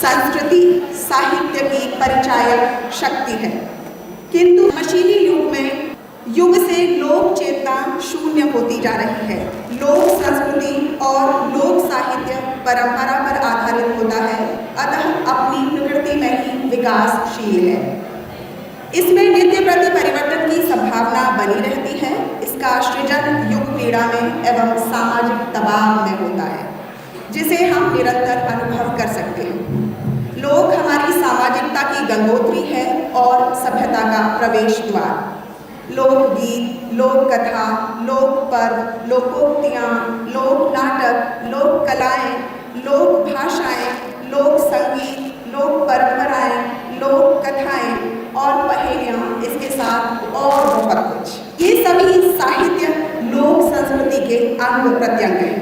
संस्कृति साहित्य की परिचायक शक्ति है, किंतु मशीनी युग में युग से लोक चेतना शून्य होती जा रही है। लोक संस्कृति और लोक साहित्य परंपरा पर आधारित होता है, अतः अपनी प्रकृति में ही विकासशील है। इसमें नित्य प्रति परिवर्तन की संभावना बनी रहती है। इसका सृजन युग पीड़ा में एवं सामाजिक दबाव में होता है, जिसे हम निरंतर अनुभव कर सकते हैं। लोक हमारी सामाजिकता की गंगोत्री है और सभ्यता का प्रवेश द्वार। लोकगीत, लोक कथा, लोक पर्व, लोकोक्तियाँ, लोक नाटक, लोक कलाएँ, लोक भाषाएँ, लोक संगीत, लोक परंपराएँ, लोक कथाएँ और पहेलियाँ, इसके साथ और बहुत कुछ, ये सभी साहित्य लोक संस्कृति के अंग प्रत्यंग हैं।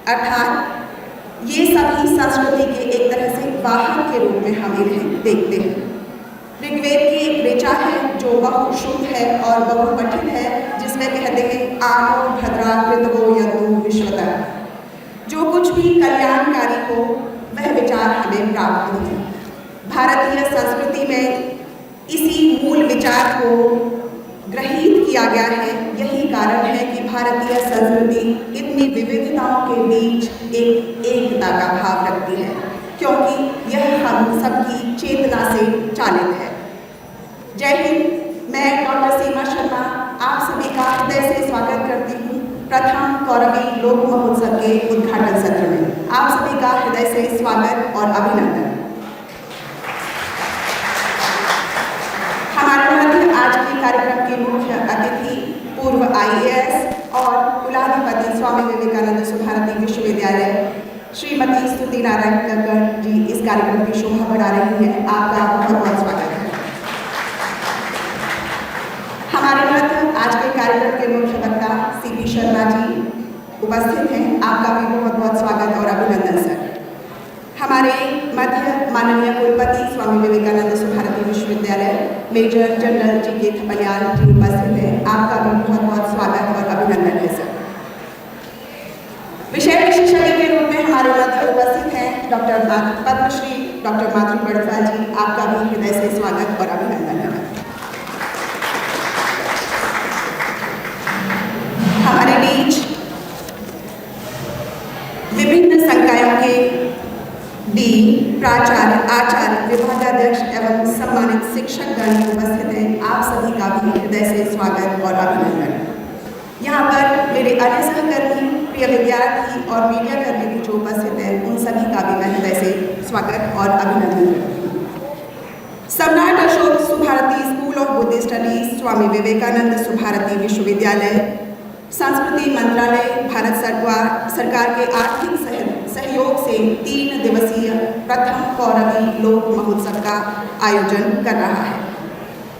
अर्थात ये सभी संस्कृति के एक तरह से वाहक के रूप में हम इन्हें देखते हैं। ऋग्वेद की एक ऋचा है जो बहु शुभ है और बहु कठिन है, जिसमें कहते हैं आनो भद्रा कृतवो यदु विश्वतः। जो कुछ भी कल्याणकारी हो वह विचार हमें प्राप्त हो। भारतीय संस्कृति में इसी मूल विचार को ग्रहित किया गया है। यही कारण है कि भारतीय संस्कृति इतनी विविधताओं के बीच एक एकता का भाव रखती है, क्योंकि यह हम सबकी चेतना से चालित है। जय हिंद। मैं डॉक्टर सीमा शर्मा आप सभी का हृदय से स्वागत करती हूँ प्रथम कौरवी लोक महोत्सव के उद्घाटन सत्र में। आप सभी का हृदय से स्वागत और अभिनंदन। हमारे मध्य आज के कार्यक्रम के मुख्य अतिथि पूर्व IAS और कुलाधिपति स्वामी विवेकानंद सुभारती विश्वविद्यालय श्रीमती स्तुति नारायण कक्कड़ जी इस कार्यक्रम की शोभा बढ़ा रही हैं। आपका बहुत बहुत स्वागत है। हमारे मध्य आज के कार्यक्रम के मुख्य वक्ता CP शर्मा जी उपस्थित हैं। आपका भी बहुत बहुत स्वागत और अभिनंदन सर। हमारे मध्य माननीय कुलपति स्वामी विवेकानंद सुभारती विश्वविद्यालय मेजर जनरल GK थपलियाल जी उपस्थित हैं। आपका भी बहुत बहुत स्वागत और अभिनंदन है सर। विषय विशेषज्ञ के रूप में हमारे मध्य उपस्थित हैं डॉक्टर पद्मश्री डॉक्टर माधुरी बड़फा जी। आपका भी हृदय से स्वागत और अभिनंदन है। हमारे बीच विभिन्न संकायों के डीन, प्राचार्य, आचार्य, विभागाध्यक्ष एवं सम्मानित शिक्षकगण उपस्थित हैं। आप सभी का भी हृदय से स्वागत और अभिनंदन। यहाँ पर मेरे अन्य सहकर्मी, प्रिय विद्यार्थी और मीडिया कर्मी भी जो उपस्थित हैं, उन सभी का भी मैं हृदय से स्वागत और अभिनंदन करती हूँ। Samrat Ashok Subharti school of Buddhist studies, Swami Vivekananda Subharti विश्वविद्यालय, संस्कृति मंत्रालय, भारत सरकार के आर्थिक सहयोग से 3 दिवसीय प्रथम कौरवी लोक महोत्सव का आयोजन कर रहा है।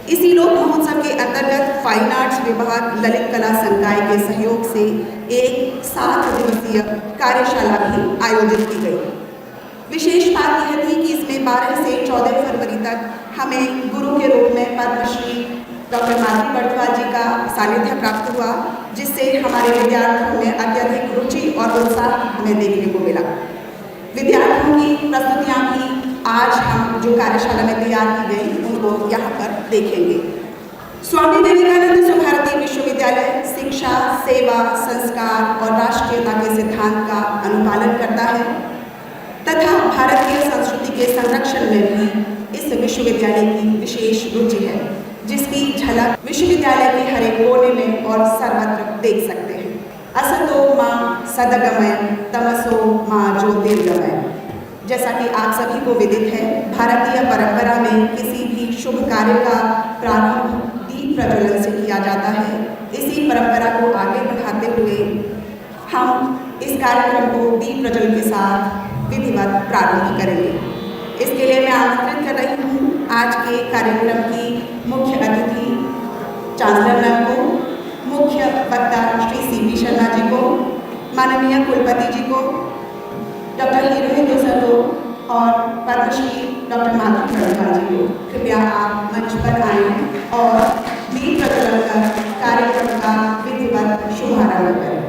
इसी लोक महोत्सव के अंतर्गत फाइन आर्ट्स विभाग ललित कला संकाय के सहयोग से एक 7 दिवसीय कार्यशाला भी आयोजित की गई। विशेष बात यह थी कि इसमें 12 से 14 फरवरी तक हमें गुरु के रूप में पद्मश्री डॉक्टर माधुरी बड़फा जी का सानिध्य प्राप्त हुआ, जिससे हमारे विद्यार्थियों में अत्यधिक रुचि और उत्साह हमें देखने को मिला। विद्यार्थियों की प्रस्तुतियाँ भी आज हम जो कार्यशाला में तैयार की गई उनको यहाँ पर देखेंगे। स्वामी विवेकानंद सुभारती विश्वविद्यालय शिक्षा, सेवा, संस्कार और राष्ट्रीयता के सिद्धांत का अनुपालन करता है तथा भारतीय संस्कृति के संरक्षण में भी इस विश्वविद्यालय की विशेष रुचि है, जिसकी झलक विश्वविद्यालय के हर एक कोने में और सर्वत्र देख सकते हैं। असतो मां सदगमय तमसो मां ज्योतिर्गमय। जैसा कि आप सभी को विदित है, भारतीय परंपरा में किसी भी शुभ कार्य का प्रारंभ दीप प्रज्वलन से किया जाता है। इसी परंपरा को आगे बढ़ाते हुए हम इस कार्यक्रम को दीप प्रज्वलन के साथ विधिवत प्रारंभ करेंगे। इसके लिए मैं आमंत्रित कर रही हूँ आज के कार्यक्रम की मुख्य अतिथि चांसलर मैम को, मुख्य वक्ता श्री CP शर्मा जी को, माननीय कुलपति जी को, डॉक्टर हीरो सर को और पद्मश्री डॉक्टर माधुरी बड़फा जी को। कृपया आप मंच पर आएं और दीप प्रज्वलन कर कार्यक्रम का विधिवत शुभारंभ करें।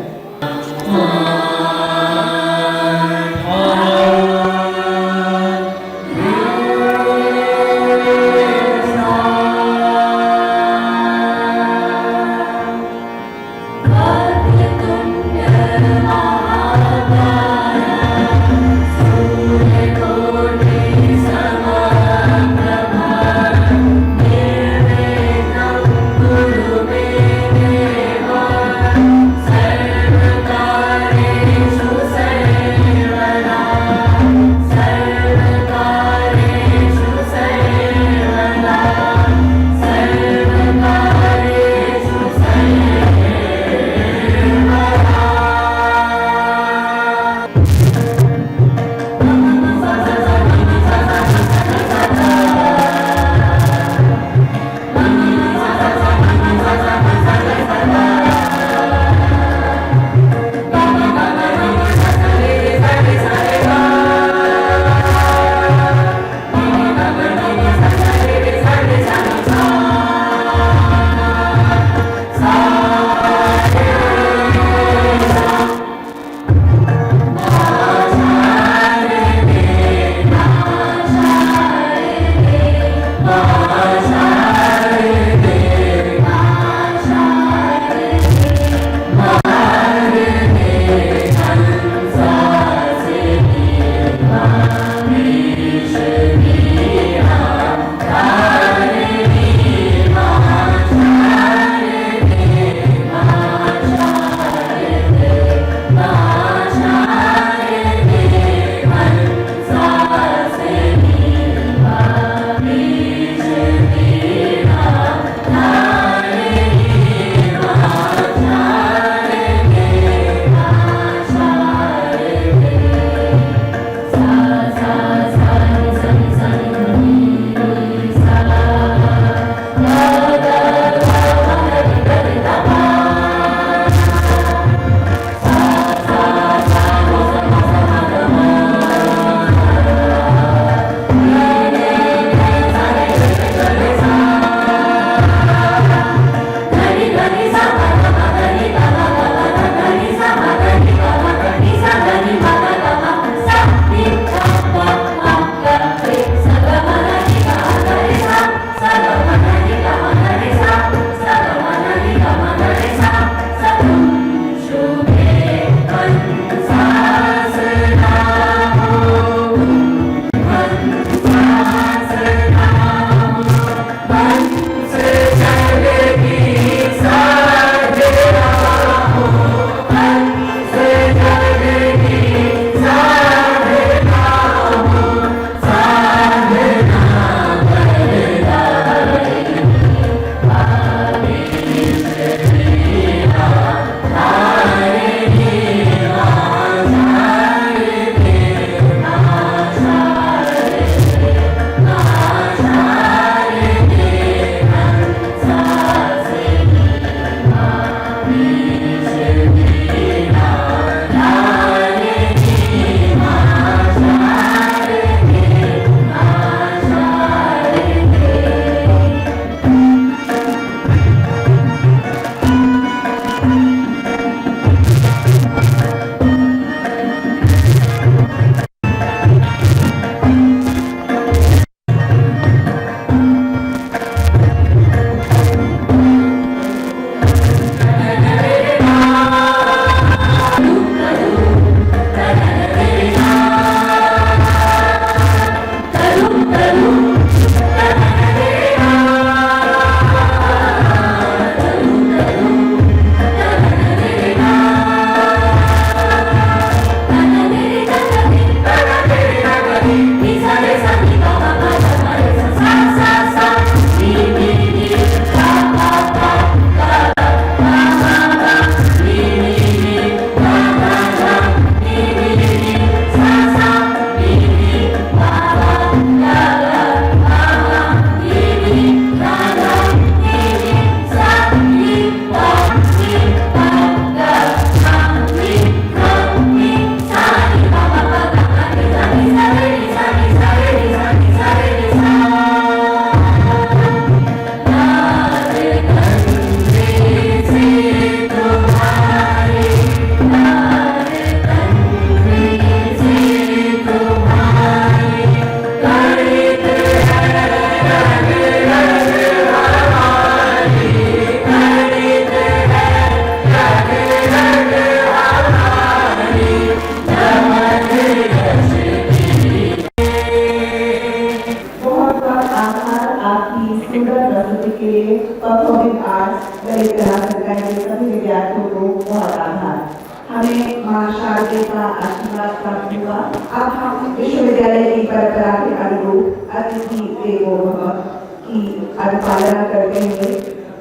हमें माँ शारदे का आशीर्वाद प्राप्त हुआ। अब हम विश्वविद्यालय की परंपरा के अनुरूप अतिथि देवो भव की अनुपालना करते हुए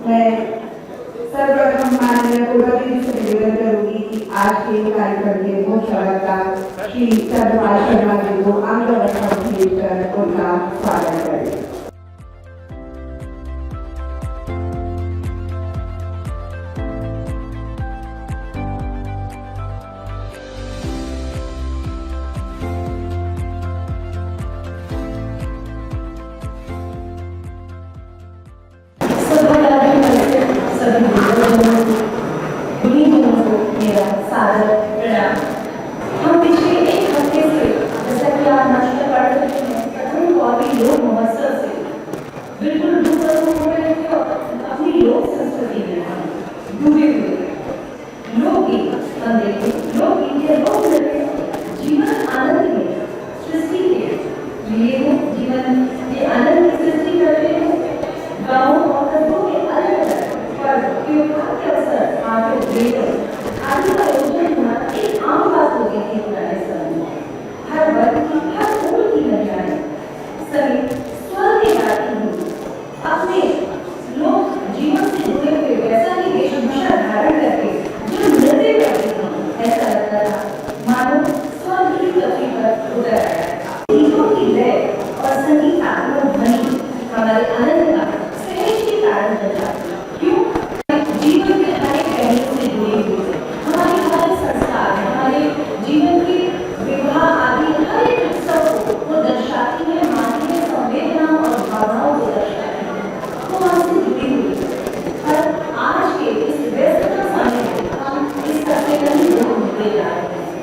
मैं सर्वप्रथम माननीय कुलपति जी से निवेदन करूंगी कि आज के कार्यक्रम के मुख्य वक्ता श्री चंद्रपाल शर्मा जी को अंगवस्त्र भेंट कर उनका स्वागत करें। हम पिछले एक हफ्ते से जैसा कि आप मंच पर पढ़ रहे हैं प्रथम कौवी लोक महोत्सव से बिल्कुल रूबरू हो रहे थे और अपनी लोक संस्कृति में डूबे हुए लोकगीत हम देखें लोकगीत के लोक नृत्य जीवन आनंद में सृष्टि के लिए जीवन के आनंद की सृष्टि करते हैं। गाँवों और कस्बों के अलग अलग पर्व त्योहार के अवसर आगे आदि का आयोजन होना एक आम बात हो गई थी पुराने समय में। हर वर्ग की हर उम्र की महिलाएं सभी स्वर में गाती हुई अपने लोक जीवन से जुड़े हुए वैसा ही वेशभूषा धारण करके जो नृत्य करती थी ऐसा लगता था मानो स्वर की पृथ्वी पर उतर आया था। गीतों की लय और संगीतात्मक ध्वनि हमारे आनंद का सहज के कारण बन जाती है। क्यों? जीवन के हर एक पहलू से जुड़े हुए हमारे हर संस्कार हमारे जीवन के विवाह आदि हर एक उत्सव को दर्शाती है, मानती है, संवेदनाओं और भावनाओं को दर्शाती है, वो हमसे जुड़ी हुई है। पर आज के इस व्यस्तता समय में हम इस सबसे कहीं दूर होते जा रहे हैं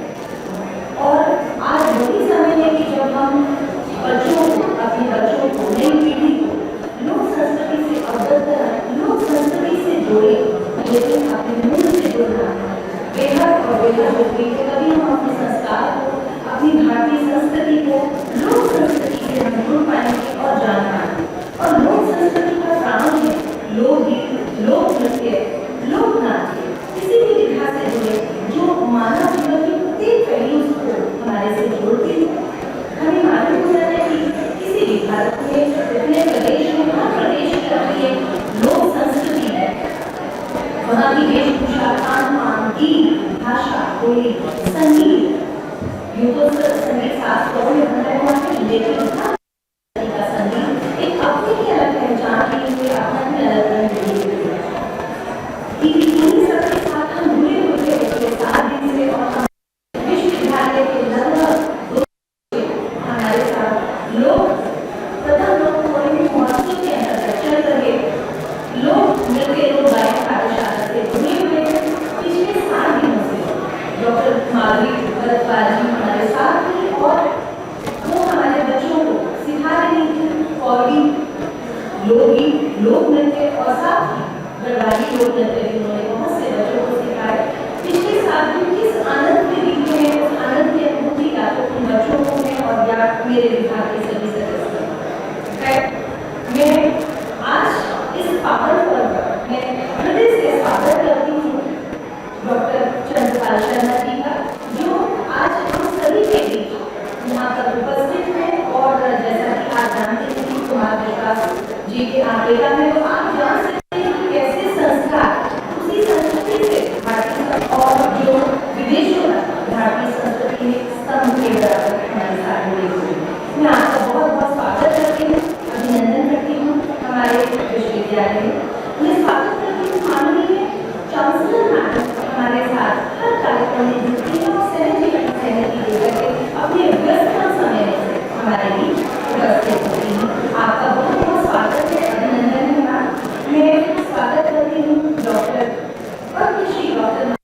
और आज वही समय है कि जब हम बच्चों को अपने बच्चों को नई पीढ़ी को लोक संस्कृति से अवगत कराएं, लोक संस्कृति से जोड़े, लेकिन अपने मूल से जुड़ना बेहद और बेहद जरूरी है। तभी हम अपने संस्कार को अपनी भारतीय संस्कृति को लोक संस्कृति से हम जुड़ पाएंगे और जान पाएंगे। और लोक संस्कृति का प्राण है लोकगीत, लोक नृत्य, लोक नाट्य, किसी भी विधा से जुड़े जो मानव जीवन के प्रत्येक पहलू को हमारे से जोड़ती है। हमें मालूम हो जाता है कि किसी भी भारत में अपने प्रदेश में हर प्रदेश की अपनी एक लोक संस्कृति है। वहाँ की वेशभूषा, खान-पान, गीत, भाषा, बोली, संगीत, यूँ तो संगीत शास्त्रों में भरा हुआ है, लेकिन हर का संगीत एक अपनी ही अलग पहचान के लिए अपना ही अलग रंग लिए हुए है। इन्हीं सबके साथ हम जुड़े हुए थे पिछले 7 दिन से और हम विश्वविद्यालय के लगभग हमारे साथ लोग प्रथम लोक महोत्सव के अंतर्गत चल रहे लोक नृत्य लोक गायन कार्यशाला से जुड़े हुए पिछले 7 दिनों से डॉक्टर माधवी भरद्वाज जी हमारे साथ थी और वो हमारे बच्चों को सिखा रही थी कौवी लोकगीत, लोक नृत्य और साथ ही गढ़वाली लोक नृत्य भी उन्होंने बहुत से बच्चों को सिखाए। पिछले 7 दिन किस आनंद में बीते हैं, उस आनंद की अनुभूति या तो उन बच्चों को है और या मेरे विभाग के सभी सदस्य। मैं आज इस पावन पर्व में हृदय से स्वागत करती हूँ डॉक्टर चंद्रपाल शर्मा जी का, जो आज हम सभी के बीच यहाँ पर उपस्थित हैं। और जैसा कि आप जानते हैं कि कुमार विकास जी के आवेदन में तो आप जान सकते हैं कि कैसे संस्कार उसी संस्कृति से भारतीय और जो विदेशों में भारतीय संस्कृति में स्तंभ के बराबर हमारे साथ जुड़े हुए हैं। मैं आपका बहुत बहुत स्वागत करती हूँ, अभिनंदन करती हूँ हमारे विश्वविद्यालय में। मैं स्वागत करती हूँ माननीय चांसलर मैडम हमारे साथ हर कार्यक्रम में जुड़ती है और सहमति देकर के अपने व्यस्त समय में हमारे बीच उपस्थित होती हैं। आपका बहुत बहुत स्वागत है, अभिनंदन है मैम। मैं स्वागत करती हूँ डॉक्टर पद्मश्री डॉक्टर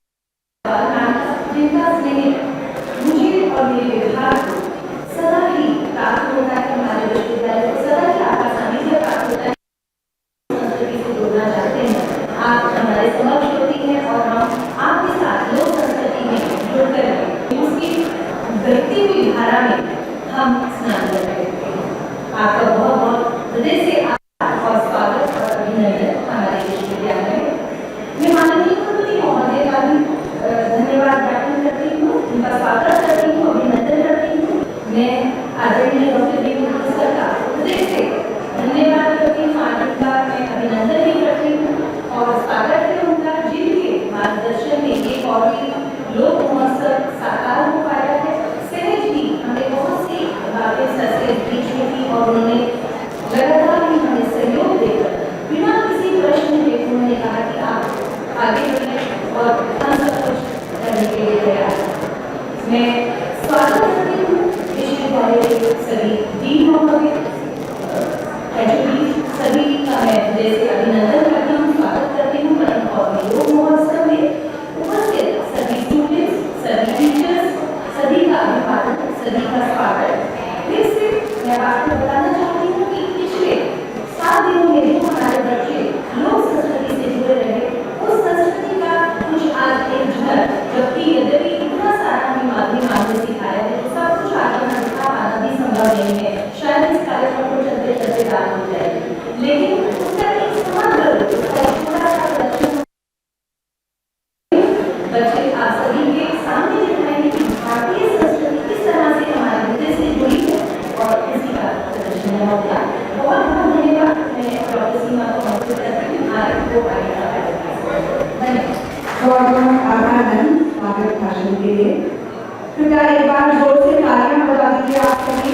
जिनका स्नेह मुझे और मेरे विभाग को सदा ही प्राप्त होता है, हमारे विश्वविद्यालय को सदा ही आपका सानिध्य प्राप्त होता है। संस्कृति से जोड़ना चाहते हैं, आप हमारे समक्ष होती हैं और हम आपके साथ लोक संस्कृति में मैं स्वागत करती हूँ विश्वविद्यालय के सभी डीन महोदय, एचओडी सभी का मैं हृदय से अभिनंदन करती हूँ, स्वागत करती हूँ परम कौमी योग महोत्सव में उपस्थित सभी स्टूडेंट्स, सभी टीचर्स, सभी का अभिवादन, सभी का स्वागत। फिर से मैं आपको बताना चाहती हूँ कि पिछले 7 दिनों में जो हमारे बच्चे लोक संस्कृति से जुड़े रहे, उस संस्कृति का कुछ आज एक झलक, जबकि यद्यपि इतना सारा हमें माध्यम में सिखाया है, तो सब कुछ आज यहाँ दिखा पाना भी संभव नहीं है। शायद इस कार्यक्रम को चलते चलते रात हो जाएगी, लेकिन उसका एक समग्र छोटा सा प्रदर्शन बच्चे आप सभी के सामने दिखाएंगे कि भारतीय संस्कृति किस तरह से हमारे हृदय से जुड़ी है और इसी का प्रदर्शन होगा। बहुत बहुत धन्यवाद। मैं डॉक्टर सीमा को मौजूद करती हूँ आपको आगे का धन्यवाद। बहुत बहुत आभार मैम स्वागत भाषण के लिए। कृपया एक बार जोर से तालियां बजा दीजिए आप सभी।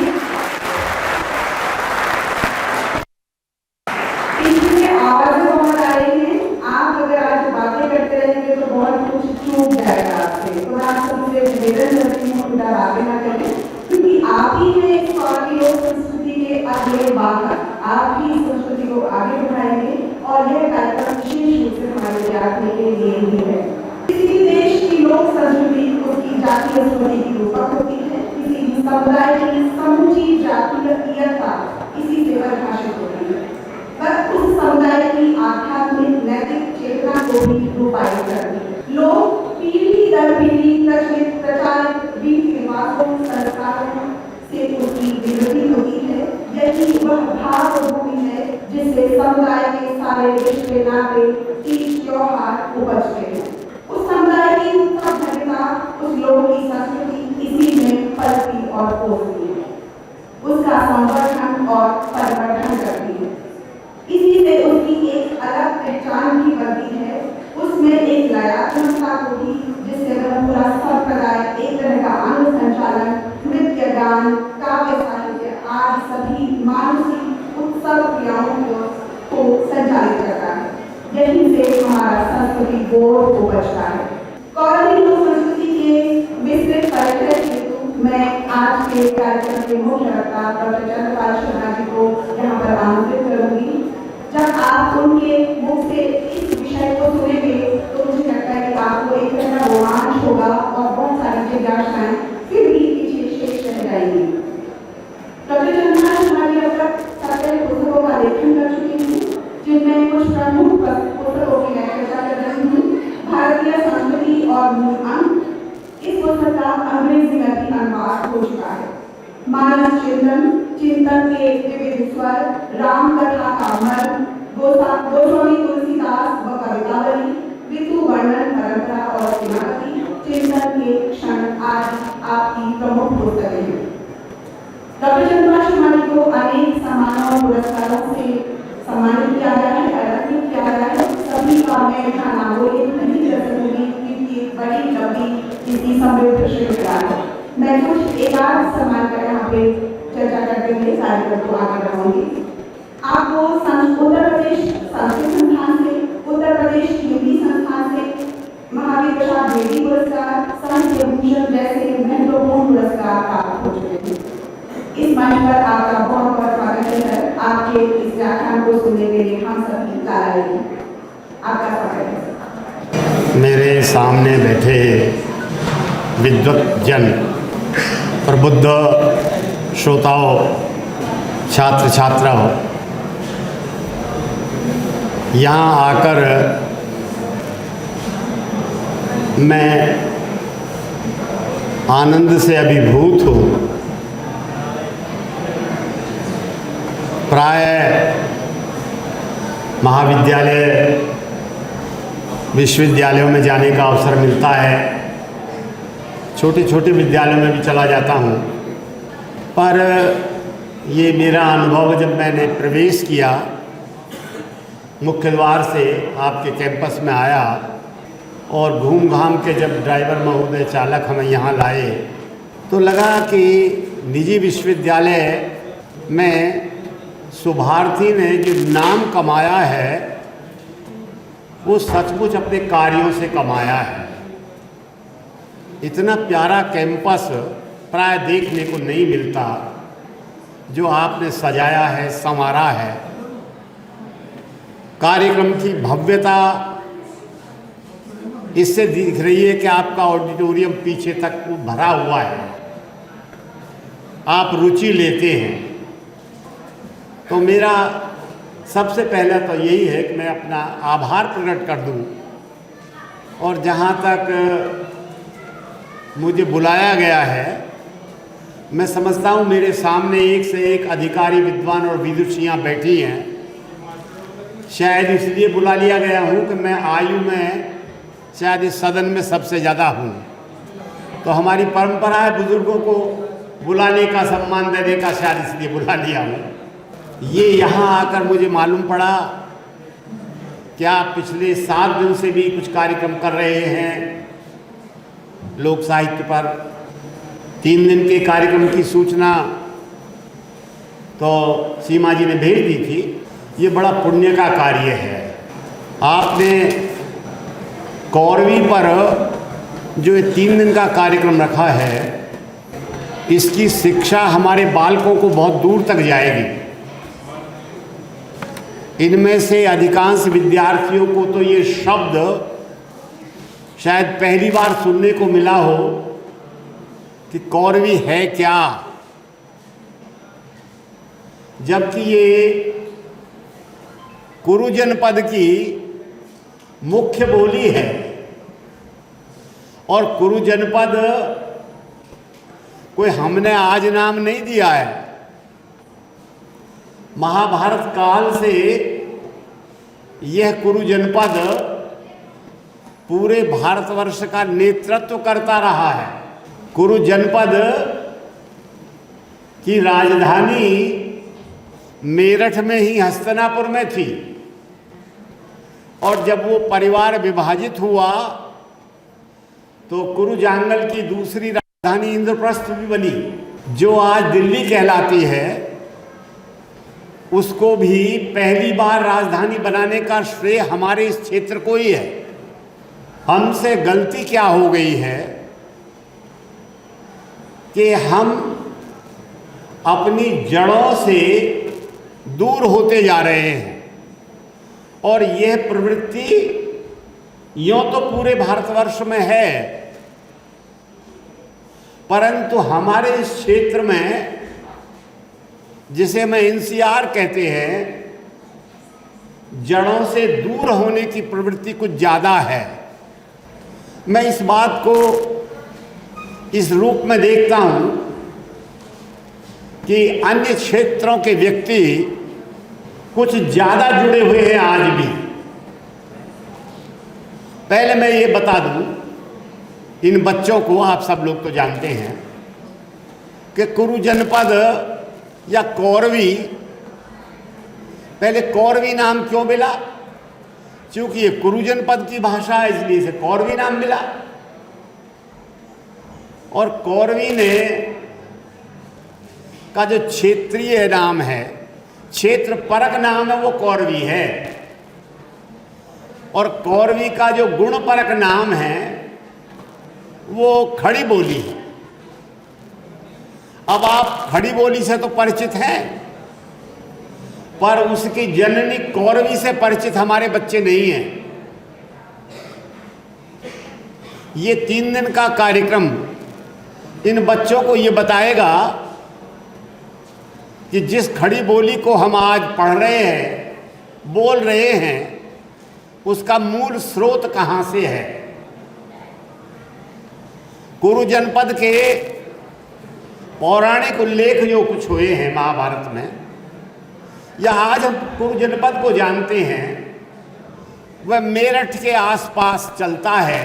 इसमें आवाजें बहुत आ रही हैं। आप अगर आज बातें करते रहेंगे तो बहुत कुछ चूक जाएगा आपसे। तो मैं आप सबसे निवेदन करती हूँ कृपया बातें ना करें, क्योंकि आप ही हैं इस कौमी लोक संस्कृति के अगले वाहक। आप ही इस संस्कृति को आगे बढ़ाएंगे और यह कार्यक्रम विशेष रूप से हमारे विद्यार्थियों के लिए ही है। किसी भी देश की लोक संस्कृति उसकी जातीय स्मृति की रूपक होती है। किसी भी समुदाय की समूची जातीयता इसी से परिभाषित होती है, पर उस समुदाय की आध्यात्मिक नैतिक चेतना को भी रूपायित करती है। लोग पीढ़ी दर पीढ़ी प्रचलित प्रचारित रीति रिवाजों संस्कारों से उनकी विरोधी होती है। यही वह भाव भूमि है जिससे समुदाय के सारे रिश्ते नाते तीज त्योहार उपजते हैं। उस समुदाय की सभ्यता, उस लोगों की संस्कृति इसी में पलती और पोसती है, उसका संवर्धन और परिवर्धन करती है। इसी से उसकी एक अलग पहचान भी बनती है। उसमें एक लयात्मकता होगी जिससे वह पूरा संप्रदाय एक तरह का अंग संचालन, नृत्य, गान, काव्य साहित्य आदि सभी मानसिक उत्सव क्रियाओं को संचालित करता है। यही से हमारा संस्कृति बोध उपजता है। कौरवी लोक संस्कृति के विस्तृत परिचय हेतु मैं आज के कार्यक्रम के मुख्य वक्ता डॉक्टर चंद्रपाल शर्मा जी को यहाँ पर आमंत्रित करूंगी। जब आप उनके मुख से इस विषय को सुनेंगे तो मुझे लगता है कि आपको एक तरह का रोमांच होगा और बहुत सारी जिज्ञासाएं फिर भी पीछे शेष रह जाएंगी। डॉक्टर चंद्रपाल शर्मा जी अब तक 17 पुस्तकों का लेखन कर चुके हैं, जिनमें कुछ प्रमुख पुस्तकों की मैं चर्चा कर रही हूँ। भारतीय संस्कृति और मूल अंग, इस पुस्तक का अंग्रेजी में भी अनुवाद हो चुका है। मानस चिंतन, चिंतन के विविध स्वर, राम कथा का मर्म, गोस्वामी तुलसीदास व कवितावली, ऋतु वर्णन परंपरा और सीमावती, चिंतन के क्षण आदि आपकी प्रमुख पुस्तकें हैं। डॉक्टर चंद्रपाल शर्मा जी को अनेक सम्मानों और पुरस्कारों से सम्मानित किया गया है, अलंकृत किया गया है। सभी का मैं यहाँ नामोल्लेख नहीं कर सकूंगी क्योंकि एक बड़ी लंबी इसकी समृद्ध श्रृंखला है। मैं कुछ एकाध सम्मान का यहाँ पे चर्चा करते हुए कार्यक्रम को आगे बढ़ाऊंगी। आपको उत्तर प्रदेश संस्कृत संस्थान से, उत्तर प्रदेश हिंदी संस्थान से महावीर प्रसाद द्विवेदी पुरस्कार, साहित्य भूषण जैसे महत्वपूर्ण पुरस्कार प्राप्त हो चुके हैं। इस मंच पर आपका बहुत बहुत स्वागत है। आपके इस व्याख्यान को सुनने के लिए हम सभी तैयार हैं। आपका स्वागत है। मेरे सामने बैठे विद्वत जन, प्रबुद्ध श्रोताओं, छात्र छात्राओं, यहाँ आकर मैं आनंद से अभिभूत हूँ। प्राय महाविद्यालय विश्वविद्यालयों में जाने का अवसर मिलता है, छोटे छोटे विद्यालयों में भी चला जाता हूँ, पर ये मेरा अनुभव जब मैंने प्रवेश किया, मुख्य द्वार से आपके कैंपस में आया और घूम घाम के जब ड्राइवर महोदय चालक हमें यहाँ लाए तो लगा कि निजी विश्वविद्यालय में शुभार्थी ने जो नाम कमाया है वो सचमुच अपने कार्यों से कमाया है। इतना प्यारा कैंपस प्राय देखने को नहीं मिलता जो आपने सजाया है, संवारा है। कार्यक्रम की भव्यता इससे दिख रही है कि आपका ऑडिटोरियम पीछे तक भरा हुआ है, आप रुचि लेते हैं। तो मेरा सबसे पहला तो यही है कि मैं अपना आभार प्रकट कर दूं, और जहां तक मुझे बुलाया गया है, मैं समझता हूं मेरे सामने एक से एक अधिकारी, विद्वान और विदुषियाँ बैठी हैं। शायद इसलिए बुला लिया गया हूं कि मैं आयु में शायद इस सदन में सबसे ज़्यादा हूं। तो हमारी परंपरा है बुजुर्गों को बुलाने का, सम्मान देने का, शायद इसलिए बुला लिया हूं। ये यहाँ आकर मुझे मालूम पड़ा कि आप पिछले 7 दिन से भी कुछ कार्यक्रम कर रहे हैं लोक साहित्य पर। 3 दिन के कार्यक्रम की सूचना तो सीमा जी ने भेज दी थी। ये बड़ा पुण्य का कार्य है। आपने कौरवी पर जो ये 3 दिन का कार्यक्रम रखा है, इसकी शिक्षा हमारे बालकों को बहुत दूर तक जाएगी। इनमें से अधिकांश विद्यार्थियों को तो ये शब्द शायद पहली बार सुनने को मिला हो कि कौरवी है क्या, जबकि ये कुरु जनपद की मुख्य बोली है। और कुरु जनपद कोई हमने आज नाम नहीं दिया है। महाभारत काल से यह कुरु जनपद पूरे भारतवर्ष का नेतृत्व करता रहा है। कुरु जनपद की राजधानी मेरठ में ही हस्तिनापुर में थी, और जब वो परिवार विभाजित हुआ तो कुरु जांगल की दूसरी राजधानी इंद्रप्रस्थ भी बनी, जो आज दिल्ली कहलाती है। उसको भी पहली बार राजधानी बनाने का श्रेय हमारे इस क्षेत्र को ही है। हमसे गलती क्या हो गई है कि हम अपनी जड़ों से दूर होते जा रहे हैं, और यह प्रवृत्ति यूं तो पूरे भारतवर्ष में है, परंतु हमारे इस क्षेत्र में, जिसे मैं एनसीआर कहते हैं, जड़ों से दूर होने की प्रवृत्ति कुछ ज़्यादा है। मैं इस बात को इस रूप में देखता हूं कि अन्य क्षेत्रों के व्यक्ति कुछ ज़्यादा जुड़े हुए हैं आज भी। पहले मैं ये बता दूं, इन बच्चों को आप सब लोग तो जानते हैं कि कुरु जनपद या कौरवी, पहले कौरवी नाम क्यों मिला? क्योंकि ये कुरु जनपद की भाषा है, इसलिए इसे कौरवी नाम मिला। और कौरवी ने का जो क्षेत्रीय नाम है, क्षेत्र परक नाम है, वो कौरवी है। और कौरवी का जो गुण परक नाम है वो खड़ी बोली है। अब आप खड़ी बोली से तो परिचित हैं, पर उसकी जननी कौरवी से परिचित हमारे बच्चे नहीं हैं। ये 3 दिन का कार्यक्रम इन बच्चों को ये बताएगा कि जिस खड़ी बोली को हम आज पढ़ रहे हैं, बोल रहे हैं, उसका मूल स्रोत कहाँ से है। कुरु जनपद के पौराणिक उल्लेख जो कुछ हुए हैं महाभारत में, या आज हम कुरु जनपद को जानते हैं, वह मेरठ के आसपास चलता है।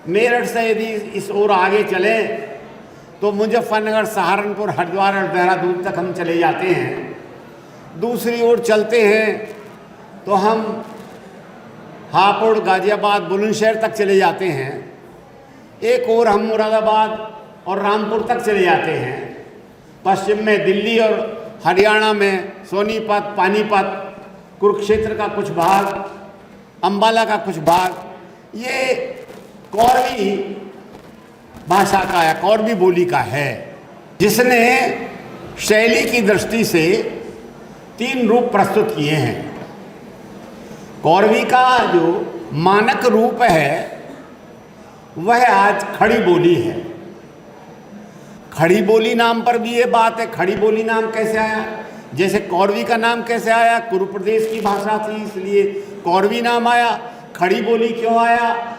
मेरठ से यदि इस ओर आगे चले तो मुजफ्फरनगर, सहारनपुर, हरिद्वार और देहरादून तक हम चले जाते हैं। दूसरी ओर चलते हैं तो हम हापुड़, गाजियाबाद, बुलंदशहर तक चले जाते हैं। एक ओर हम मुरादाबाद और रामपुर तक चले जाते हैं। पश्चिम में दिल्ली और हरियाणा में सोनीपत, पानीपत, कुरुक्षेत्र का कुछ भाग, अंबाला का कुछ भाग। ये कौरवी भाषा का या कौरवी बोली का है, जिसने शैली की दृष्टि से 3 रूप प्रस्तुत किए हैं। कौरवी का जो मानक रूप है वह आज खड़ी बोली है। खड़ी बोली नाम पर भी ये बात है, खड़ी बोली नाम कैसे आया? जैसे कौरवी का नाम कैसे आया? कुरु प्रदेश की भाषा थी इसलिए कौरवी नाम आया। खड़ी बोली क्यों आया?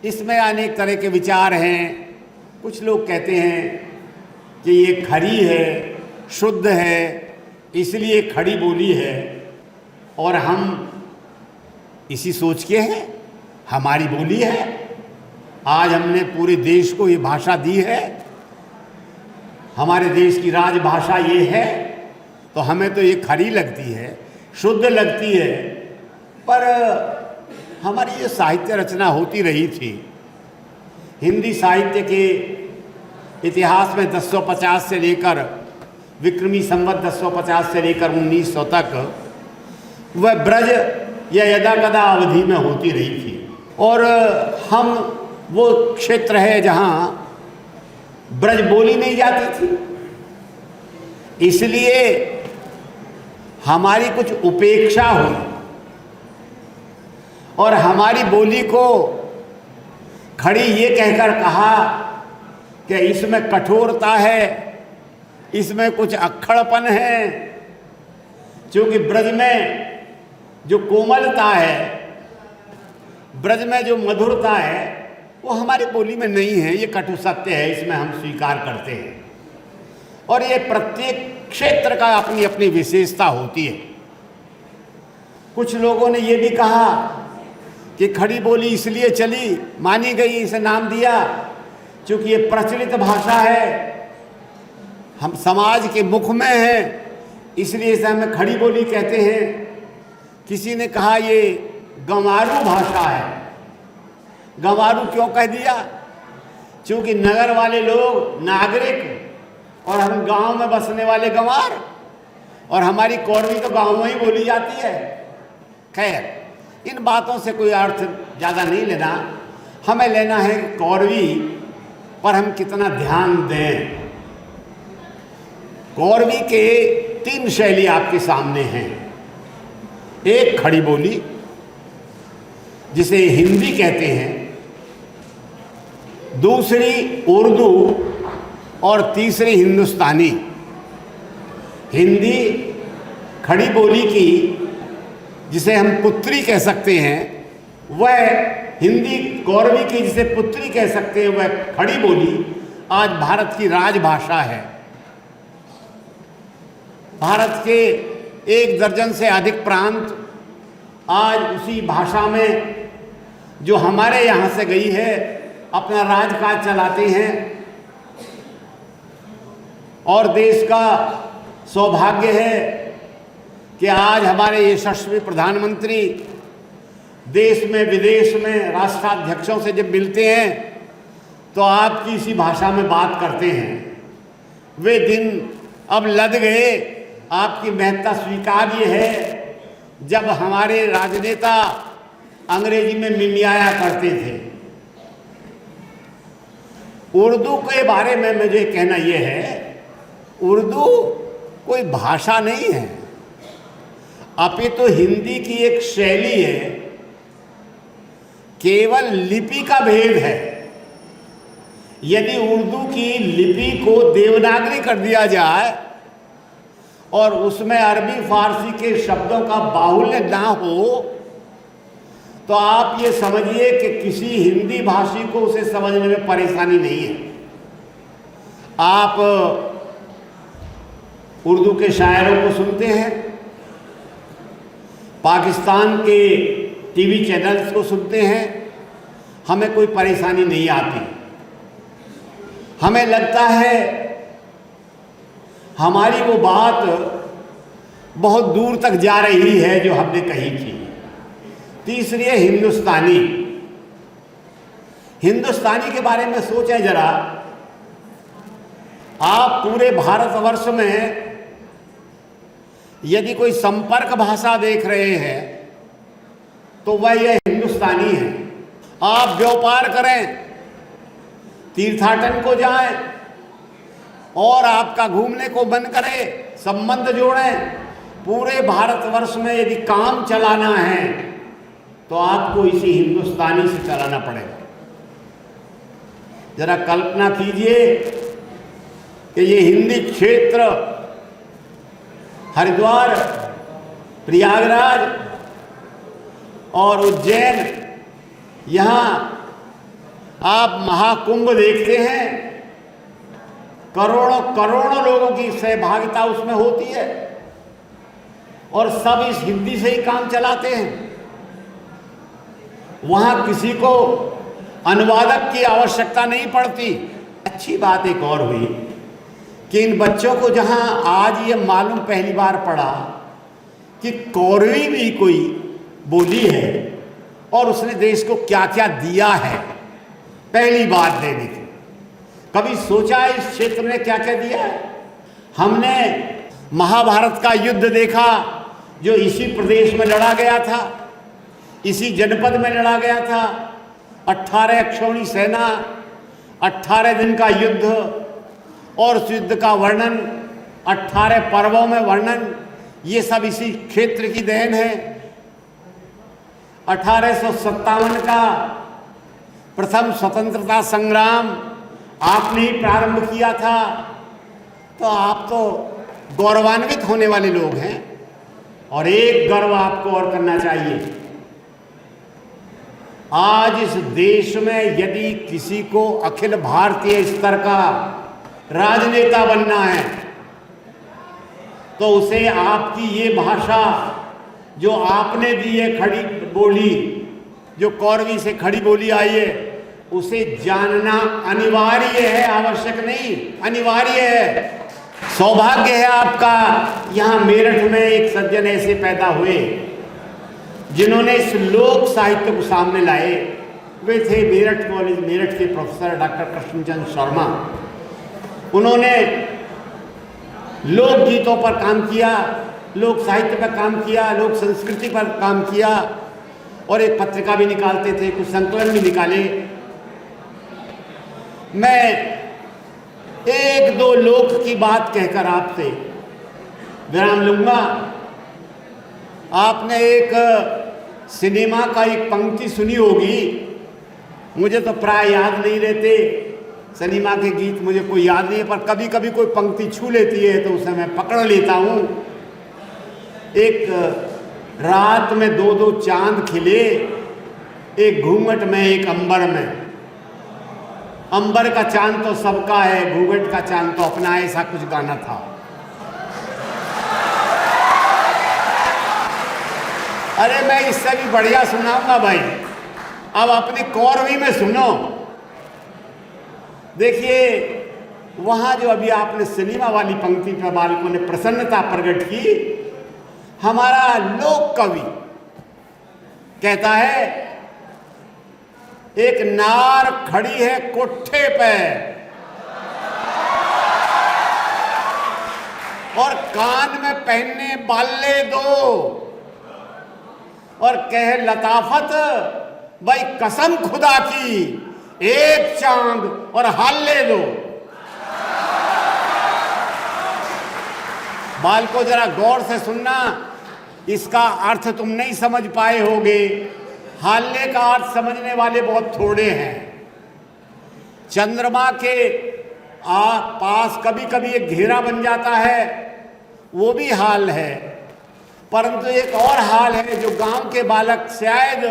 इसमें अनेक तरह के विचार हैं। कुछ लोग कहते हैं कि ये खरी है, शुद्ध है, इसलिए खड़ी बोली है, और हम इसी सोच के हैं। हमारी बोली है, आज हमने पूरे देश को ये भाषा दी है, हमारे देश की राजभाषा ये है, तो हमें तो ये खरी लगती है, शुद्ध लगती है। पर हमारी ये साहित्य रचना होती रही थी। हिंदी साहित्य के इतिहास में 1050 से लेकर विक्रमी संवत 1050 से लेकर 1900 तक वह ब्रज या यदाकदा अवधि में होती रही थी, और हम वो क्षेत्र है जहाँ ब्रज बोली नहीं जाती थी, इसलिए हमारी कुछ उपेक्षा हुई और हमारी बोली को खड़ी ये कहकर कहा कि इसमें कठोरता है, इसमें कुछ अक्खड़पन है, क्योंकि ब्रज में जो कोमलता है, ब्रज में जो मधुरता है, वो हमारी बोली में नहीं है। ये कटु सत्य है, इसमें हम स्वीकार करते हैं। और ये प्रत्येक क्षेत्र का अपनी अपनी विशेषता होती है। कुछ लोगों ने ये भी कहा कि खड़ी बोली इसलिए चली, मानी गई, इसे नाम दिया क्योंकि ये प्रचलित भाषा है, हम समाज के मुख में है, इसलिए इसे हमें खड़ी बोली कहते हैं। किसी ने कहा ये गंवारू भाषा है। गंवारू क्यों कह दिया? क्योंकि नगर वाले लोग नागरिक और हम गांव में बसने वाले गंवार, और हमारी कौरवी तो गांव में ही बोली जाती है। खैर, इन बातों से कोई अर्थ ज़्यादा नहीं लेना, हमें लेना है कौरवी पर हम कितना ध्यान दें। कौरवी के 3 शैली आपके सामने हैं। एक खड़ी बोली जिसे हिंदी कहते हैं, दूसरी उर्दू, और तीसरी हिंदुस्तानी। हिंदी खड़ी बोली की जिसे हम पुत्री कह सकते हैं, वह हिंदी कौरवी की जिसे पुत्री कह सकते हैं, वह खड़ी बोली आज भारत की राजभाषा है। भारत के 1 दर्जन से अधिक प्रांत आज उसी भाषा में, जो हमारे यहाँ से गई है, अपना राजकाज चलाते हैं। और देश का सौभाग्य है कि आज हमारे यशस्वी प्रधानमंत्री देश में विदेश में राष्ट्राध्यक्षों से जब मिलते हैं तो आपकी इसी भाषा में बात करते हैं। वे दिन अब लद गए। आपकी महत्ता स्वीकार्य है। जब हमारे राजनेता अंग्रेजी में मिमियाया करते थे। उर्दू के बारे में मुझे कहना यह है, उर्दू कोई भाषा नहीं है, अपितु हिंदी की एक शैली है, केवल लिपि का भेद है। यदि उर्दू की लिपि को देवनागरी कर दिया जाए और उसमें अरबी फारसी के शब्दों का बाहुल्य ना हो, तो आप ये समझिए कि किसी हिंदी भाषी को उसे समझने में परेशानी नहीं है। आप उर्दू के शायरों को सुनते हैं, पाकिस्तान के टीवी चैनल्स को सुनते हैं, हमें कोई परेशानी नहीं आती। हमें लगता है हमारी वो बात बहुत दूर तक जा रही है जो हमने कही थी। तीसरी है हिंदुस्तानी। हिंदुस्तानी के बारे में सोचें जरा। आप पूरे भारतवर्ष में यदि कोई संपर्क भाषा देख रहे हैं तो वह यह हिंदुस्तानी है। आप व्यापार करें तीर्थाटन को जाएं और आपका घूमने को मन करे, संबंध जोड़ें। पूरे भारतवर्ष में यदि काम चलाना है तो आपको इसी हिंदुस्तानी से चलाना पड़ेगा। जरा कल्पना कीजिए कि ये हिंदी क्षेत्र हरिद्वार, प्रयागराज और उज्जैन, यहाँ आप महाकुंभ देखते हैं, करोड़ों करोड़ों लोगों की सहभागिता उसमें होती है और सब इस हिंदी से ही काम चलाते हैं। वहां किसी को अनुवादक की आवश्यकता नहीं पड़ती। अच्छी बात एक और हुई कि इन बच्चों को जहां आज ये मालूम पहली बार पड़ा कि कौरवी भी कोई बोली है और उसने देश को क्या क्या दिया है, पहली बात देने की। कभी सोचा है इस क्षेत्र में क्या क्या दिया है? हमने महाभारत का युद्ध देखा जो इसी प्रदेश में लड़ा गया था, इसी जनपद में लड़ा गया था। 18 अक्षौणी सेना, 18 दिन का युद्ध और उस युद्ध का वर्णन, 18 पर्वों में वर्णन, ये सब इसी क्षेत्र की देन है। 1857 का प्रथम स्वतंत्रता संग्राम आपने ही प्रारंभ किया था, तो आप तो गौरवान्वित होने वाले लोग हैं। और एक गर्व आपको और करना चाहिए, आज इस देश में यदि किसी को अखिल भारतीय स्तर का राजनेता बनना है तो उसे आपकी ये भाषा जो आपने दी है, खड़ी बोली, जो कौरवी से खड़ी बोली आई है, उसे जानना अनिवार्य है, आवश्यक नहीं, अनिवार्य है। सौभाग्य है आपका, यहाँ मेरठ में एक सज्जन ऐसे पैदा हुए जिन्होंने इस लोक साहित्य को सामने लाए। वे थे मेरठ कॉलेज, मेरठ के प्रोफेसर डॉक्टर कृष्णचंद्र शर्मा। उन्होंने लोक गीतों पर काम किया, लोक साहित्य पर काम किया, लोक संस्कृति पर काम किया और एक पत्रिका भी निकालते थे, कुछ संकलन भी निकाले। मैं एक दो लोक की बात कहकर आपसे विराम लूंगा। आपने एक सिनेमा का एक पंक्ति सुनी होगी, मुझे तो प्राय याद नहीं रहते सिनेमा के गीत, मुझे कोई याद नहीं है, पर कभी कभी कोई पंक्ति छू लेती है तो उसे मैं पकड़ लेता हूँ। एक रात में दो दो चांद खिले, एक घूंघट में एक अंबर में। अंबर का चांद तो सबका है, घूंघट का चांद तो अपना है, ऐसा कुछ गाना था। अरे मैं इससे भी बढ़िया सुनाऊंगा भाई, अब अपनी कौरवी में सुनो। देखिए वहां जो अभी आपने सिनेमा वाली पंक्ति पर बालकों ने प्रसन्नता प्रकट की, हमारा लोक कवि कहता है, एक नार खड़ी है कोठे पे और कान में पहनने बाले दो और कहे लताफत, भाई कसम खुदा की, एक चांद और हाले दो। बालको जरा गौर से सुनना, इसका अर्थ तुम नहीं समझ पाए होगे। हालने का अर्थ समझने वाले बहुत थोड़े हैं। चंद्रमा के पास कभी कभी एक घेरा बन जाता है, वो भी हाल है, परंतु एक और हाल है जो गांव के बालक शायद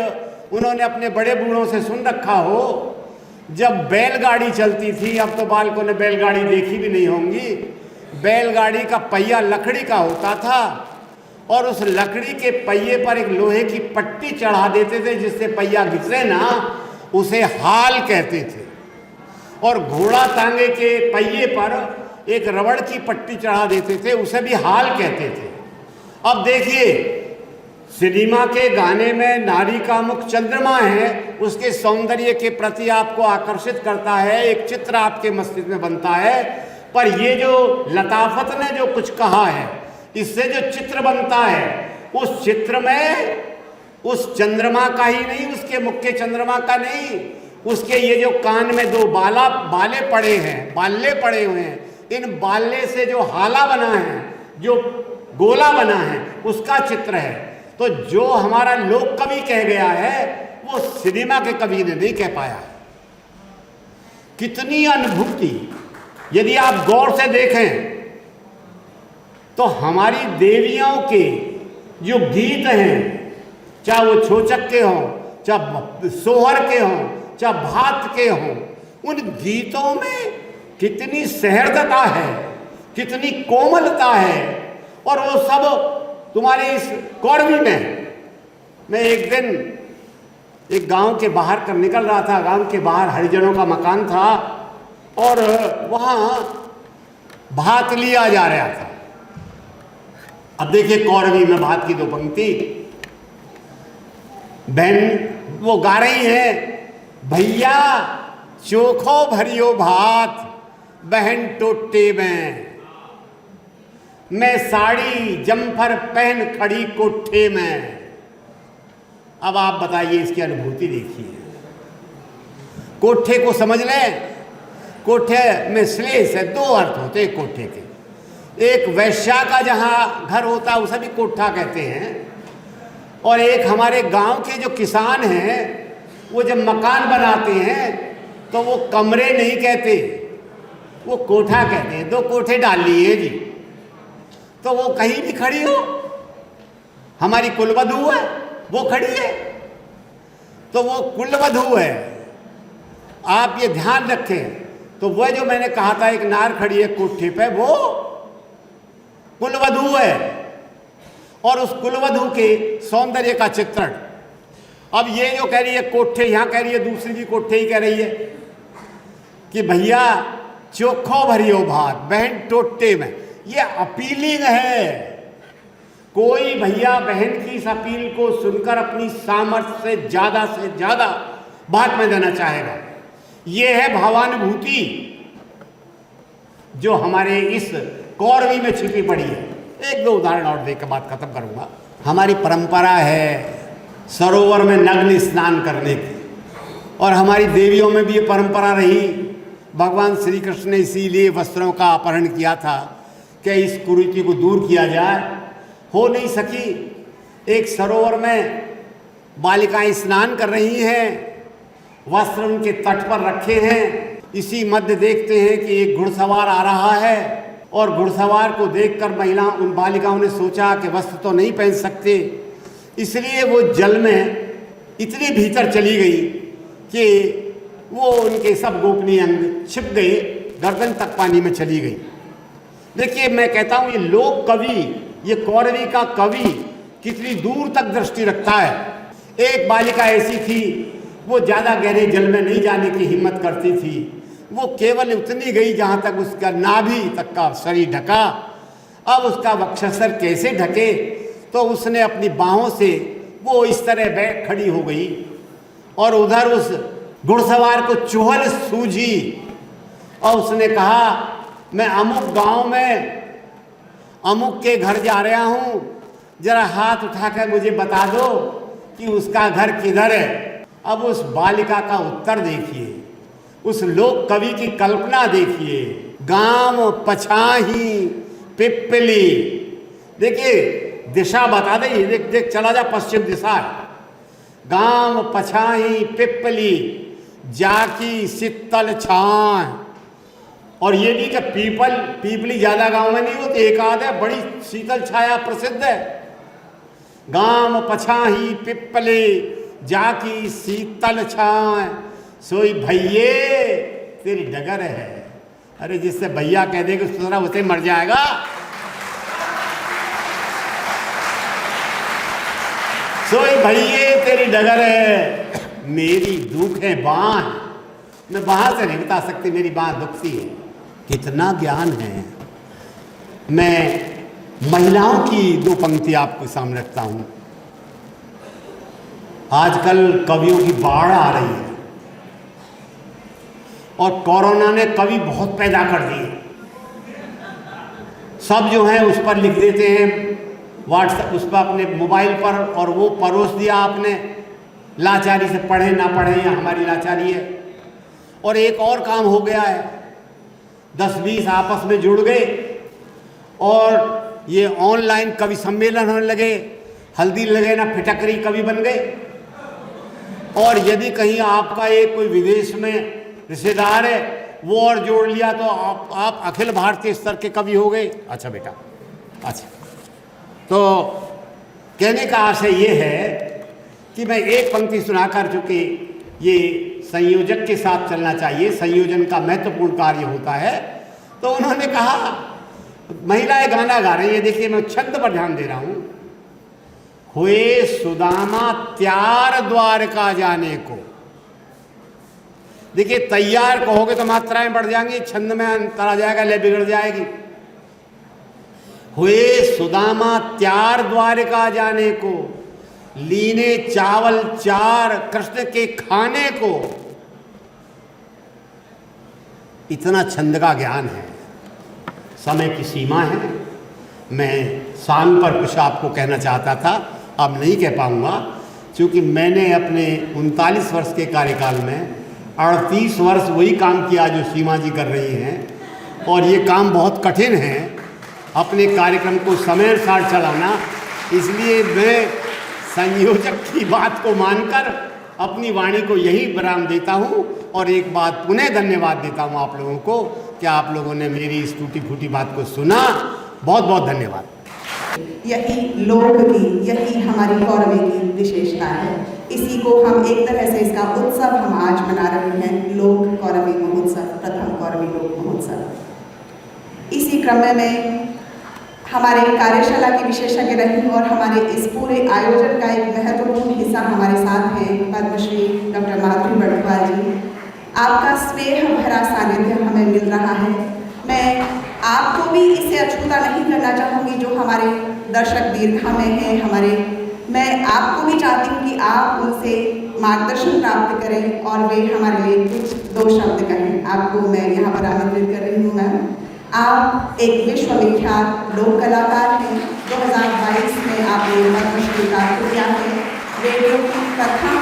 उन्होंने अपने बड़े बूढ़ों से सुन रखा हो। जब बैलगाड़ी चलती थी, अब तो बालकों ने बैलगाड़ी देखी भी नहीं होंगी, बैलगाड़ी का पहिया लकड़ी का होता था और उस लकड़ी के पहिए पर एक लोहे की पट्टी चढ़ा देते थे जिससे पहिया घिसे ना, उसे हाल कहते थे। और घोड़ा तांगे के पहिए पर एक रबड़ की पट्टी चढ़ा देते थे, उसे भी हाल कहते थे। अब देखिए सिनेमा के गाने में नारी का मुख चंद्रमा है, उसके सौंदर्य के प्रति आपको आकर्षित करता है, एक चित्र आपके मस्तिष्क में बनता है। पर ये जो लताफत ने जो कुछ कहा है, इससे जो चित्र बनता है, उस चित्र में उस चंद्रमा का ही नहीं, उसके मुख के चंद्रमा का नहीं, उसके ये जो कान में दो बाले पड़े हैं, बाले पड़े हुए हैं, इन बाले से जो हाला बना है, जो गोला बना है, उसका चित्र है। तो जो हमारा लोक कवि कह गया है वो सिनेमा के कवि ने नहीं कह पाया। कितनी अनुभूति, यदि आप गौर से देखें तो हमारी देवियों के जो गीत हैं, चाहे वो छोचक के हों, चाहे सोहर के हों, चाहे भात के हों, उन गीतों में कितनी सहृदता है, कितनी कोमलता है। और वो सब तुम्हारे इस कौरवी में। मैं एक दिन एक गांव के बाहर कर निकल रहा था, गांव के बाहर हरिजनों का मकान था और वहाँ भात लिया जा रहा था। अब देखिए कौरवी में भात की दो पंक्ति, बहन वो गा रही है, भैया चोखो भरियो भात बहन टोटे में, मैं साड़ी जम्फर पहन खड़ी कोठे में। अब आप बताइए, इसकी अनुभूति देखिए। कोठे को समझ लें, कोठे में श्लेष है, दो अर्थ होते हैं कोठे के। एक वैश्या का जहाँ घर होता है उसे भी कोठा कहते हैं, और एक हमारे गांव के जो किसान हैं वो जब मकान बनाते हैं तो वो कमरे नहीं कहते, वो कोठा कहते हैं। दो कोठे डाल लिए जी, तो वो कहीं भी खड़ी हो, हमारी कुलवधू है वो खड़ी है तो वो कुलवधू है। आप ये ध्यान रखें। तो वह जो मैंने कहा था एक नार खड़ी है कोठे पे, वो कुलवधू है, और उस कुलवधू के सौंदर्य का चित्रण। अब ये जो कह रही है कोठे, यहाँ कह रही है दूसरी भी कोठे ही कह रही है कि भैया चोखो भरियो भात बहन टोटे में। ये अपीलिंग है। कोई भैया बहन की इस अपील को सुनकर अपनी सामर्थ्य से ज्यादा भात में देना चाहेगा। ये है भावानुभूति जो हमारे इस कौरवी में छिपी पड़ी है। एक दो उदाहरण और देकर बात खत्म करूंगा। हमारी परंपरा है सरोवर में नग्न स्नान करने की, और हमारी देवियों में भी ये परंपरा रही। भगवान श्री कृष्ण ने इसीलिए वस्त्रों का अपहरण किया था कि इस कुरीति को दूर किया जाए। हो नहीं सकी। एक सरोवर में बालिकाएं स्नान कर रही हैं, वस्त्र उनके तट पर रखे हैं। इसी मध्य देखते हैं कि एक घुड़सवार आ रहा है, और घुड़सवार को देखकर महिला उन बालिकाओं ने सोचा कि वस्त्र तो नहीं पहन सकते, इसलिए वो जल में इतनी भीतर चली गई कि वो उनके सब गोपनीय अंग छिप गए, गर्दन तक पानी में चली गई। देखिए, मैं कहता हूँ ये लोक कवि, ये कौरवी का कवि कितनी दूर तक दृष्टि रखता है। एक बालिका ऐसी थी, वो ज़्यादा गहरे जल में नहीं जाने की हिम्मत करती थी। वो केवल उतनी गई जहाँ तक उसका नाभि तक का शरीर ढका। अब उसका वक्षस्तर कैसे ढके, तो उसने अपनी बाहों से वो इस तरह बैठ खड़ी हो गई, और उधर उस घुड़सवार को चुहल सूझी, और उसने कहा मैं अमुक गांव में अमुक के घर जा रहा हूँ, जरा हाथ उठाकर मुझे बता दो कि उसका घर किधर है। अब उस बालिका का उत्तर देखिए, उस लोक कवि की कल्पना देखिए। गांव पछाही पिपली, देखिए दिशा बता दे, देख देख चला जा, पश्चिम दिशा है। गांव पछाही पिपली जाकी शीतल छां। और ये भी कि पीपली ज्यादा गांव में नहीं होती, एक आध है, बड़ी शीतल छाया प्रसिद्ध है। गांव पछाही पिपली जाकी शीतल छां, सोई भैये तेरी डगर है। अरे जिससे भैया कह देगा दूसरा उसे मर जाएगा। सोई भैये तेरी डगर है, मेरी दुख है बांह। मैं बाहर से नहीं बता सकती, मेरी बांह दुखती है। कितना ज्ञान है। मैं महिलाओं की दो पंक्ति आपको सामने रखता हूं। आजकल कवियों की बाढ़ आ रही है, और कोरोना ने कवि बहुत पैदा कर दिए। सब जो है उस पर लिख देते हैं व्हाट्सएप, उस पर अपने मोबाइल पर, और वो परोस दिया आपने, लाचारी से पढ़ें ना पढ़ें या हमारी लाचारी है। और एक और काम हो गया है, 10-20 आपस में जुड़ गए और ये ऑनलाइन कवि सम्मेलन होने लगे, हल्दी लगे ना फिटकरी कवि बन गए। और यदि कहीं आपका एक कोई विदेश में रिश्तेदार है वो और जोड़ लिया तो आप अखिल भारतीय स्तर के कवि हो गए। अच्छा बेटा, अच्छा। तो कहने का आशय ये है कि मैं एक पंक्ति सुनाकर, चूँकि ये संयोजक के साथ चलना चाहिए, संयोजन का महत्वपूर्ण कार्य होता है, तो उन्होंने कहा महिलाएं गाना गा रही है। देखिए मैं छंद पर ध्यान दे रहा हूँ। हुए सुदामा त्यार द्वारका जाने को। देखिए तैयार कहोगे तो मात्राएं बढ़ जाएंगी, छंद में अंतर आ जाएगा, लय बिगड़ जाएगी। हुए सुदामा त्यार द्वारका जाने को, लीने चावल चार कृष्ण के खाने को। इतना छंद का ज्ञान है। समय की सीमा है। मैं शान पर कुछ आपको कहना चाहता था, अब नहीं कह पाऊंगा, क्योंकि मैंने अपने 39 वर्ष के कार्यकाल में 38 वर्ष वही काम किया जो सीमा जी कर रही हैं। और ये काम बहुत कठिन है, अपने कार्यक्रम को समय अनुसार चलाना। इसलिए मैं संयोजक की बात को मानकर अपनी वाणी को यही विराम देता हूँ और एक बात पुनः धन्यवाद देता हूँ आप लोगों को कि आप लोगों ने मेरी इस टूटी फूटी बात को सुना। बहुत बहुत धन्यवाद। यही लोक की, यही हमारी गौरवी की विशेषता है। इसी को हम एक तरह से, इसका उत्सव हम आज मना रहे हैं, लोक गौरवी महोत्सव, प्रथम गौरवी लोक महोत्सव। इसी क्रम में हमारे कार्यशाला की विशेषज्ञ रही और हमारे इस पूरे आयोजन का एक महत्वपूर्ण हिस्सा हमारे साथ हैं पद्मश्री डॉक्टर माधुरी बड़कवाल जी। आपका स्नेह भरा सानिध्य हमें मिल रहा है। मैं आपको भी इसे अछूता नहीं करना चाहूँगी जो हमारे दर्शक दीर्घा में हैं। मैं आपको भी चाहती हूँ कि आप उनसे मार्गदर्शन प्राप्त करें और वे हमारे लिए कुछ 2 शब्द कहें। आपको मैं यहाँ पर आमंत्रित कर रही हूँ। मैम, आप एक विश्वविख्यात लोक कलाकार हैं। 2022 में आपने पद्मश्री प्राप्त किया है। रेडियो की प्रथम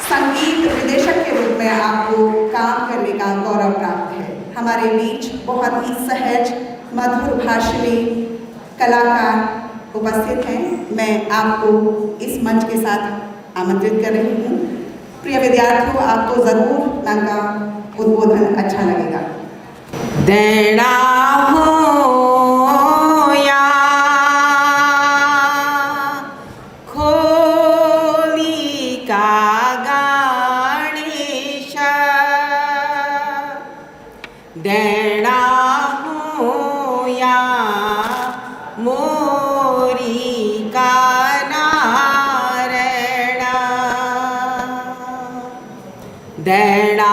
संगीत निर्देशक के रूप में आपको काम करने का गौरव प्राप्त है। हमारे बीच बहुत ही सहज मधुर भाषणी कलाकार उपस्थित हैं। मैं आपको इस मंच के साथ आमंत्रित कर रही हूँ। प्रिय विद्यार्थियों, आपको ज़रूर उनका उद्बोधन अच्छा लगेगा। देना हो या खोली का गणेश, देना हो या मोरी का नारायण, देना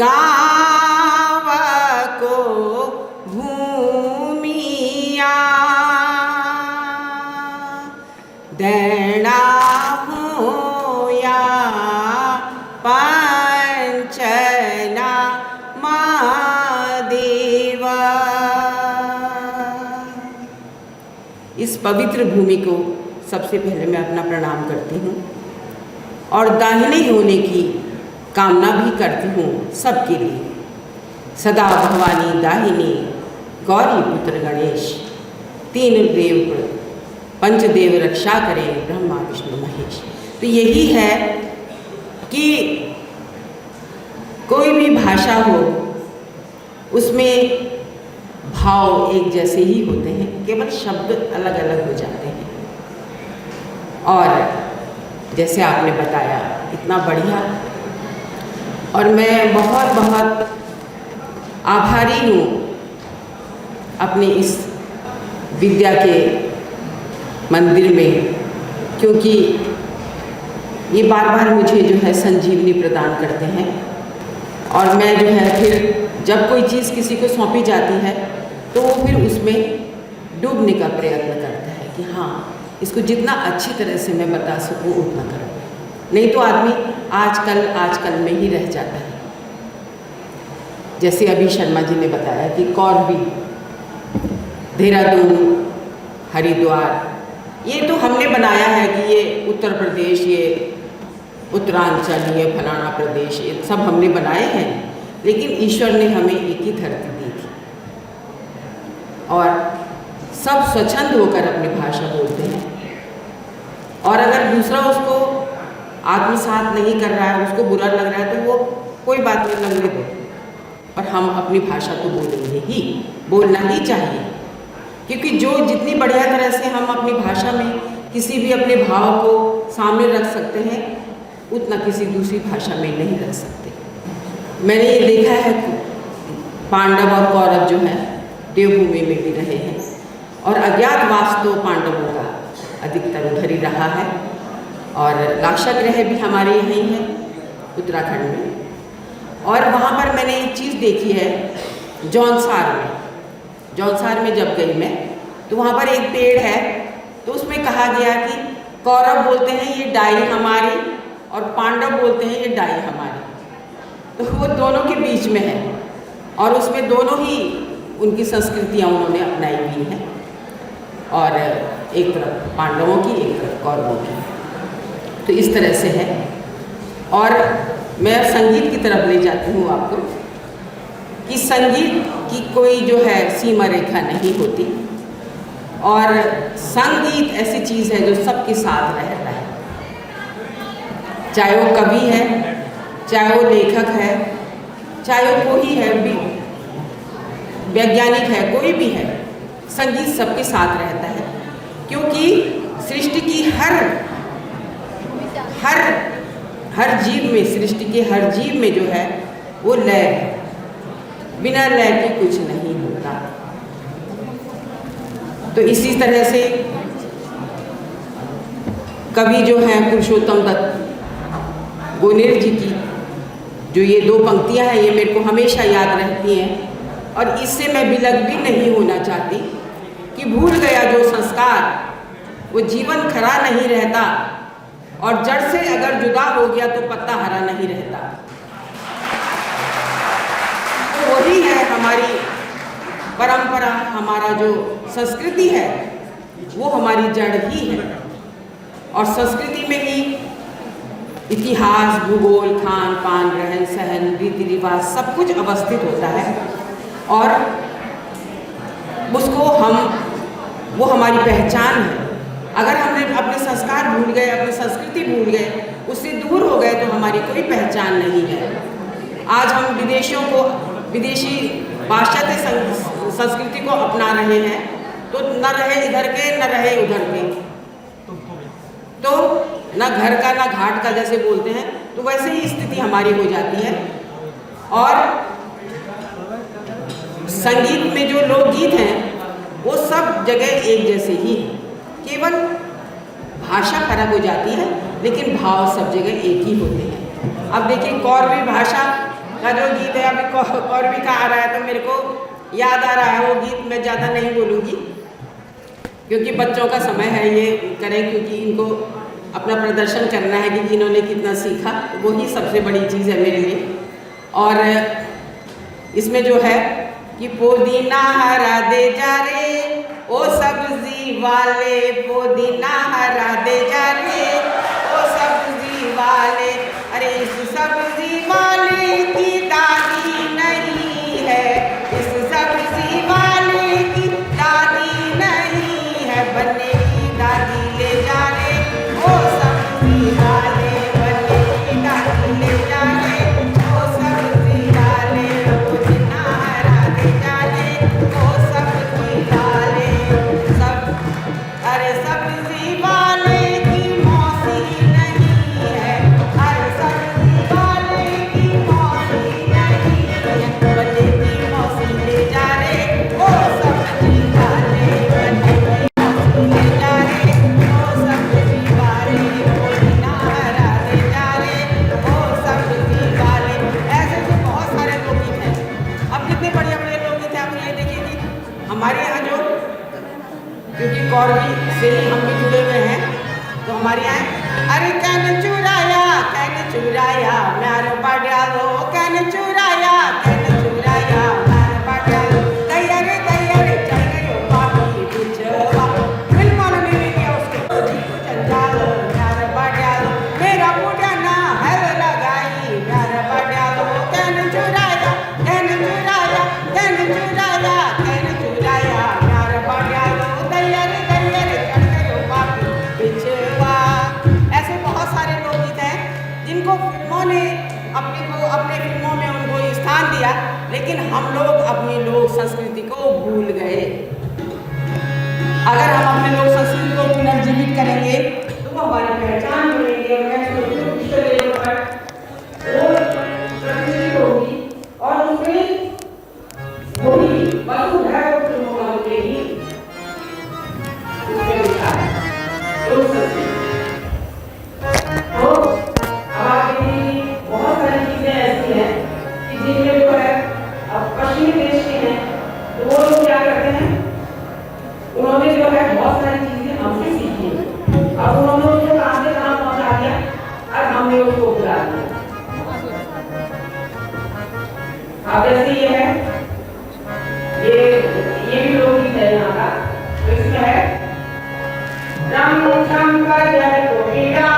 गाव को भूमिया, देना हो या पंचना महादेव। इस पवित्र भूमि को सबसे पहले मैं अपना प्रणाम करती हूँ और दाहिने होने की कामना भी करती हूँ सबके लिए। सदा भवानी दाहिनी गौरी पुत्र गणेश, तीन देव पंचदेव रक्षा करें ब्रह्मा विष्णु महेश। तो यही है कि कोई भी भाषा हो उसमें भाव एक जैसे ही होते हैं, केवल शब्द अलग अलग हो जाते हैं। और जैसे आपने बताया इतना बढ़िया, और मैं बहुत बहुत आभारी हूँ अपने इस विद्या के मंदिर में, क्योंकि ये बार बार मुझे जो है संजीवनी प्रदान करते हैं। और मैं जो है फिर जब कोई चीज़ किसी को सौंपी जाती है तो वो फिर उसमें डूबने का प्रयत्न करता है कि हाँ, इसको जितना अच्छी तरह से मैं बता सकूँ उतना करूँ, नहीं तो आदमी आजकल में ही रह जाता है। जैसे अभी शर्मा जी ने बताया कि कौरवी, देहरादून हरिद्वार, ये तो हमने बनाया है कि ये उत्तर प्रदेश, ये उत्तरांचल, ये फलाना प्रदेश, ये सब हमने बनाए हैं, लेकिन ईश्वर ने हमें एक ही धरती दी थी और सब स्वच्छंद होकर अपनी भाषा बोलते हैं। और अगर दूसरा उसको आत्मसात नहीं कर रहा है, उसको बुरा लग रहा है, तो वो कोई बात नहीं, लगने दो। और हम अपनी भाषा तो बोलेंगे ही, बोलना ही चाहिए, क्योंकि जो जितनी बढ़िया तरह से हम अपनी भाषा में किसी भी अपने भाव को सामने रख सकते हैं, उतना किसी दूसरी भाषा में नहीं रख सकते। मैंने ये देखा है, पांडव और कौरव जो है देवभूमि में भी रहे हैं, और अज्ञातवास तो पांडवों का अधिकतर उधर ही रहा है, और लाक्षागृह भी हमारे यहाँ ही है उत्तराखंड में। और वहाँ पर मैंने एक चीज़ देखी है, जौनसार में जब गई मैं, तो वहाँ पर एक पेड़ है, तो उसमें कहा गया कि कौरव बोलते हैं ये डाई हमारी, और पांडव बोलते हैं ये डाई हमारी। तो वो दोनों के बीच में है, और उसमें दोनों ही उनकी संस्कृतियाँ उन्होंने अपनाई हुई हैं, और एक तरफ पांडवों की, एक तरफ कौरवों की। तो इस तरह से है। और मैं संगीत की तरफ ले जाती हूँ आपको, कि संगीत की कोई जो है सीमा रेखा नहीं होती, और संगीत ऐसी चीज़ है जो सबके साथ रहता है, चाहे वो कवि है, चाहे वो लेखक है, चाहे वो कोई है भी, वैज्ञानिक है, कोई भी है, संगीत सबके साथ रहता है। क्योंकि सृष्टि की हर जीव में, सृष्टि के हर जीव में जो है वो लय है, बिना लय के कुछ नहीं होता। तो इसी तरह से कवि जो हैं पुरुषोत्तम दत्त गोनेर जी की जो ये दो पंक्तियां हैं, ये मेरे को हमेशा याद रहती हैं, और इससे मैं विलग भी नहीं होना चाहती कि भूल गया जो संस्कार वो जीवन खरा नहीं रहता, और जड़ से अगर जुदा हो गया तो पत्ता हरा नहीं रहता। तो वही है हमारी परंपरा, हमारा जो संस्कृति है वो हमारी जड़ ही है, और संस्कृति में ही इतिहास, भूगोल, खान पान, रहन सहन, रीति रिवाज सब कुछ अवस्थित होता है, और उसको वो हमारी पहचान है। अगर हमने अपने संस्कार भूल गए, अपनी संस्कृति भूल गए, उससे दूर हो गए, तो हमारी कोई पहचान नहीं है। आज हम विदेशी पाश्चात्य संस्कृति को अपना रहे हैं, तो न रहे इधर के न रहे उधर के, तो न घर का न घाट का जैसे बोलते हैं, तो वैसे ही स्थिति हमारी हो जाती है। और संगीत में जो लोकगीत हैं वो सब जगह एक जैसे ही हैं, केवल भाषा फर्क हो जाती है, लेकिन भाव सब जगह एक ही होते हैं। अब देखिए कौरवी भाषा का जो गीत है, अभी कौरवी का आ रहा है तो मेरे को याद आ रहा है वो गीत, मैं ज़्यादा नहीं बोलूँगी क्योंकि बच्चों का समय है, ये करें क्योंकि इनको अपना प्रदर्शन करना है कि इन्होंने कितना सीखा, तो वही सबसे बड़ी चीज़ है मेरे लिए। और इसमें जो है कि पुदीना हरा दे जा रे ओ सब्जी वाले, पुदीना हरा दे जा रे ओ सब्जी वाले, अरे इस सब्जी वाले की दादी नहीं है, इस सब्जी वाले की दादी नहीं है, बनने की दादी ले जा रे ओ सब्जी वाले, बनने की दादी ले जा रे ओ सब्जी वाले, पुदीना हरा दे जा रे ओ सब्जी वाले, सब अरे सब्जी वाले की मौसी नहीं है, अरे सब्जी वाले हम लोग अपनी लोक संस्कृति को भूल गए। अगर हम अपने लोक संस्कृति को पुनर्जीवित करेंगे तो वो हमारी पहचान बनेगी। मैं सोचती हूँ विश्व लेवल पर वो प्रतिष्ठित होगी और उसमें वही वसुधैव कुटुम्बकम के ही उसमें लिखा है लोक संस्कृति। तो अब आप देखिए बहुत सारी चीजें ऐसी हैं कि जिनमें जो है अब पश्चिमी देश के हैं तो वो लोग क्या करते हैं, उन्होंने जो है बहुत सारी चीजें हमसे सीखी हैं। अब उन्होंने उसको काम से काम पहुंचा दिया और हमने उसको बुला दिया। अब जैसे ये है, ये भी लोकगीत है यहाँ का। तो इसमें है रम रम बजर कोकिला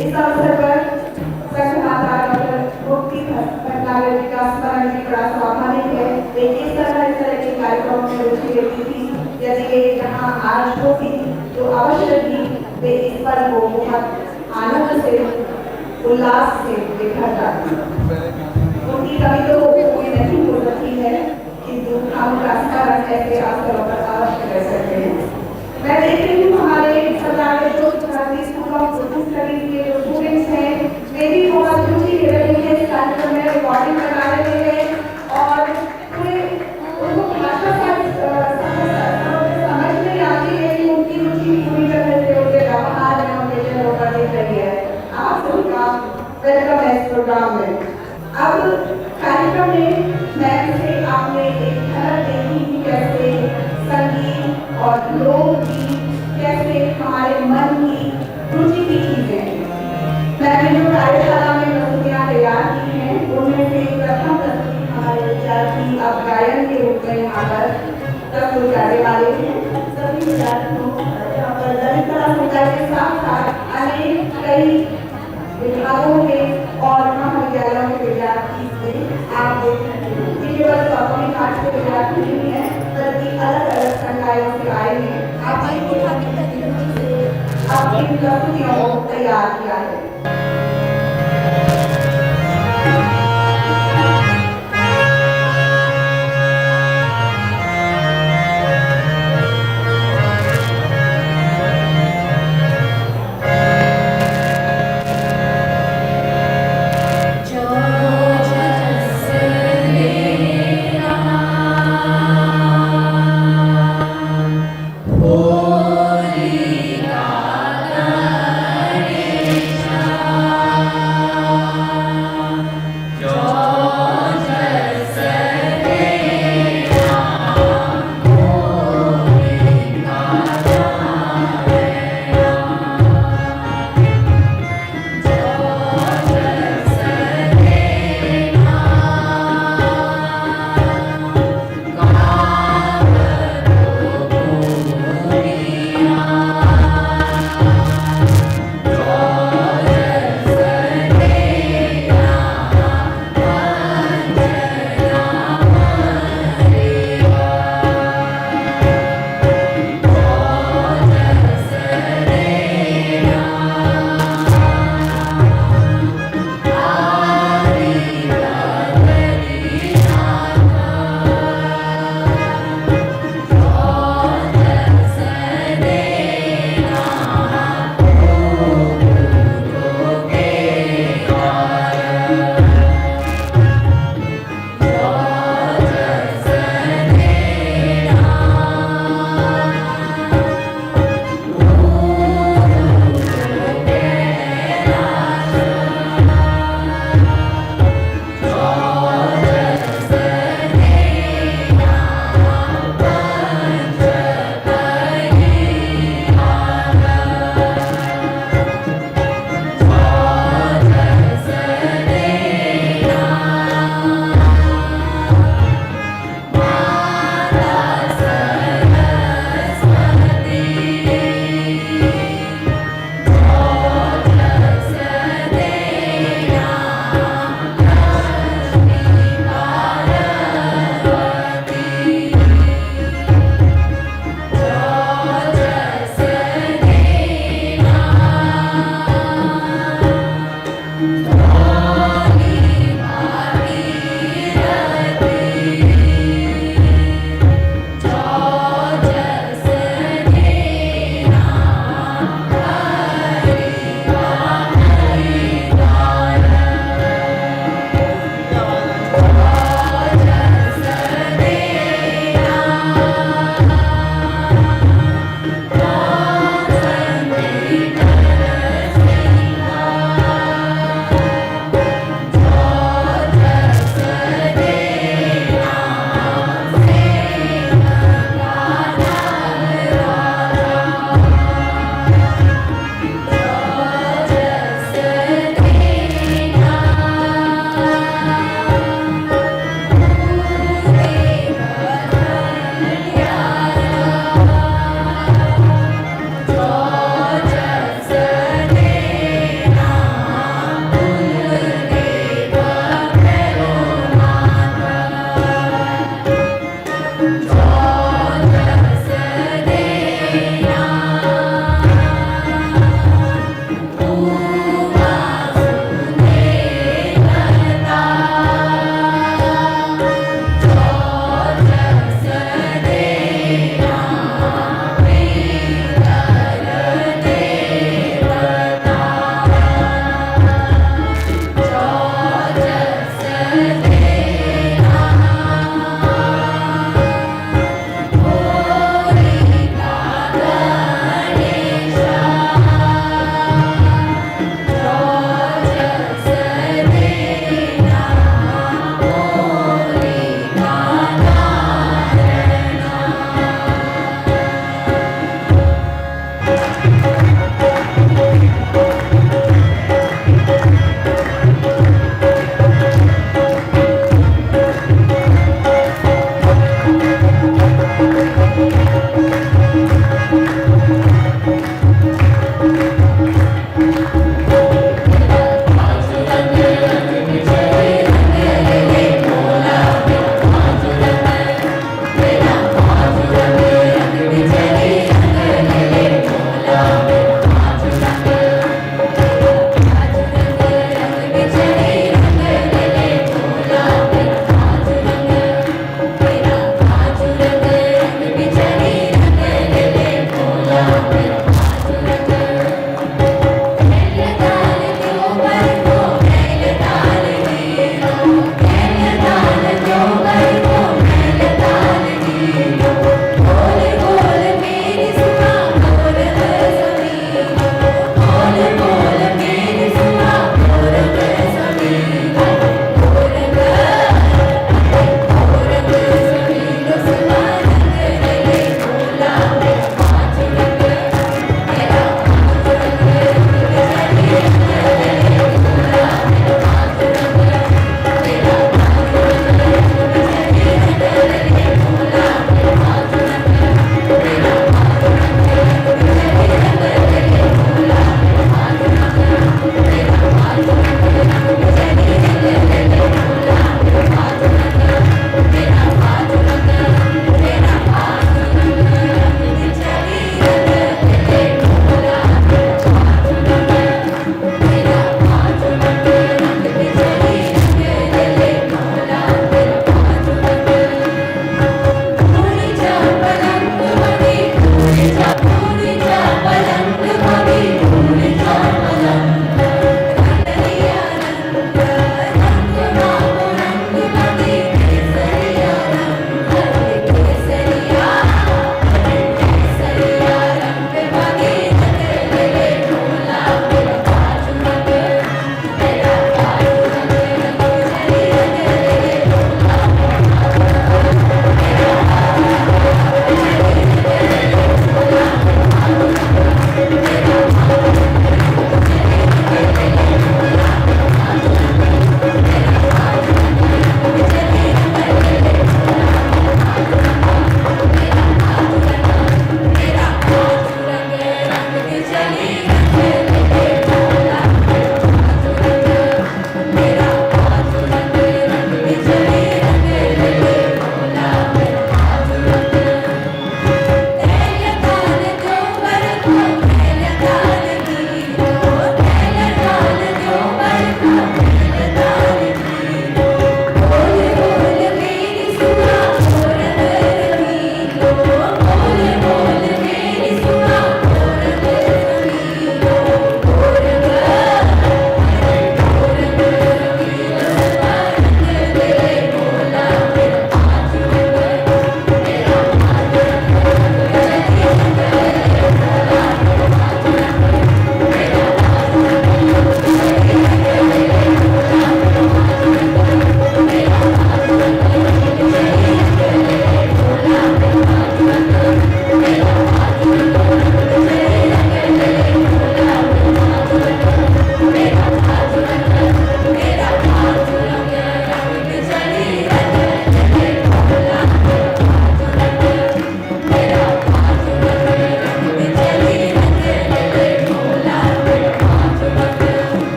इस अवसर पर संघमाता डॉक्टर मुक्ति भटनागर जी का स्मरण भी बड़ा स्वाभाविक है। वे इस तरह के कार्यक्रम में रुचि लेती थी। यदि वे यहाँ आज होती तो अवश्य ही वे इस पर को बहुत आनंद से उल्लास से देखा जाती। उनकी कभी तो कोई नहीं हो सकती है, किंतु हम उनका स्मरण ऐसे अवसरों पर अवश्य कर सकते हैं। मैं देखती हूँ हमारे सरकार के जो भारतीय स्कूल ऑफ सोशल स्टडीज के जो स्टूडेंट्स हैं वे भी बहुत रुचि ले रहे हैं इस कार्यक्रम में, रिकॉर्डिंग करा रहे हैं और वेलकम इस प्रोग्राम में। अब कार्यक्रम में मैं से आपने एक झलक देखी कि कैसे संगीत और लोकगीत कैसे हमारे मन की रुचि की चीजें हैं। मैंने जो कार्यशाला में प्रस्तुतियां तैयार की हैं उनमें से प्रथम प्रस्तुति हमारे विद्यार्थी अब गायन के रूप में यहाँ पर प्रस्तुत करने वाले हैं। सभी विद्यार्थियों यहाँ पर ललित कला समुदाय के साथ साथ अनेक कई विभागों के और महाविद्यालयों के विद्यार्थी इसमें आप देख सकते हैं। ये केवल अपने पाठ के विद्यार्थी नहीं है बल्कि अलग अलग संकायों से आए हैं। आपने अपनी प्रस्तुतियों को तैयार किया है। Holy God,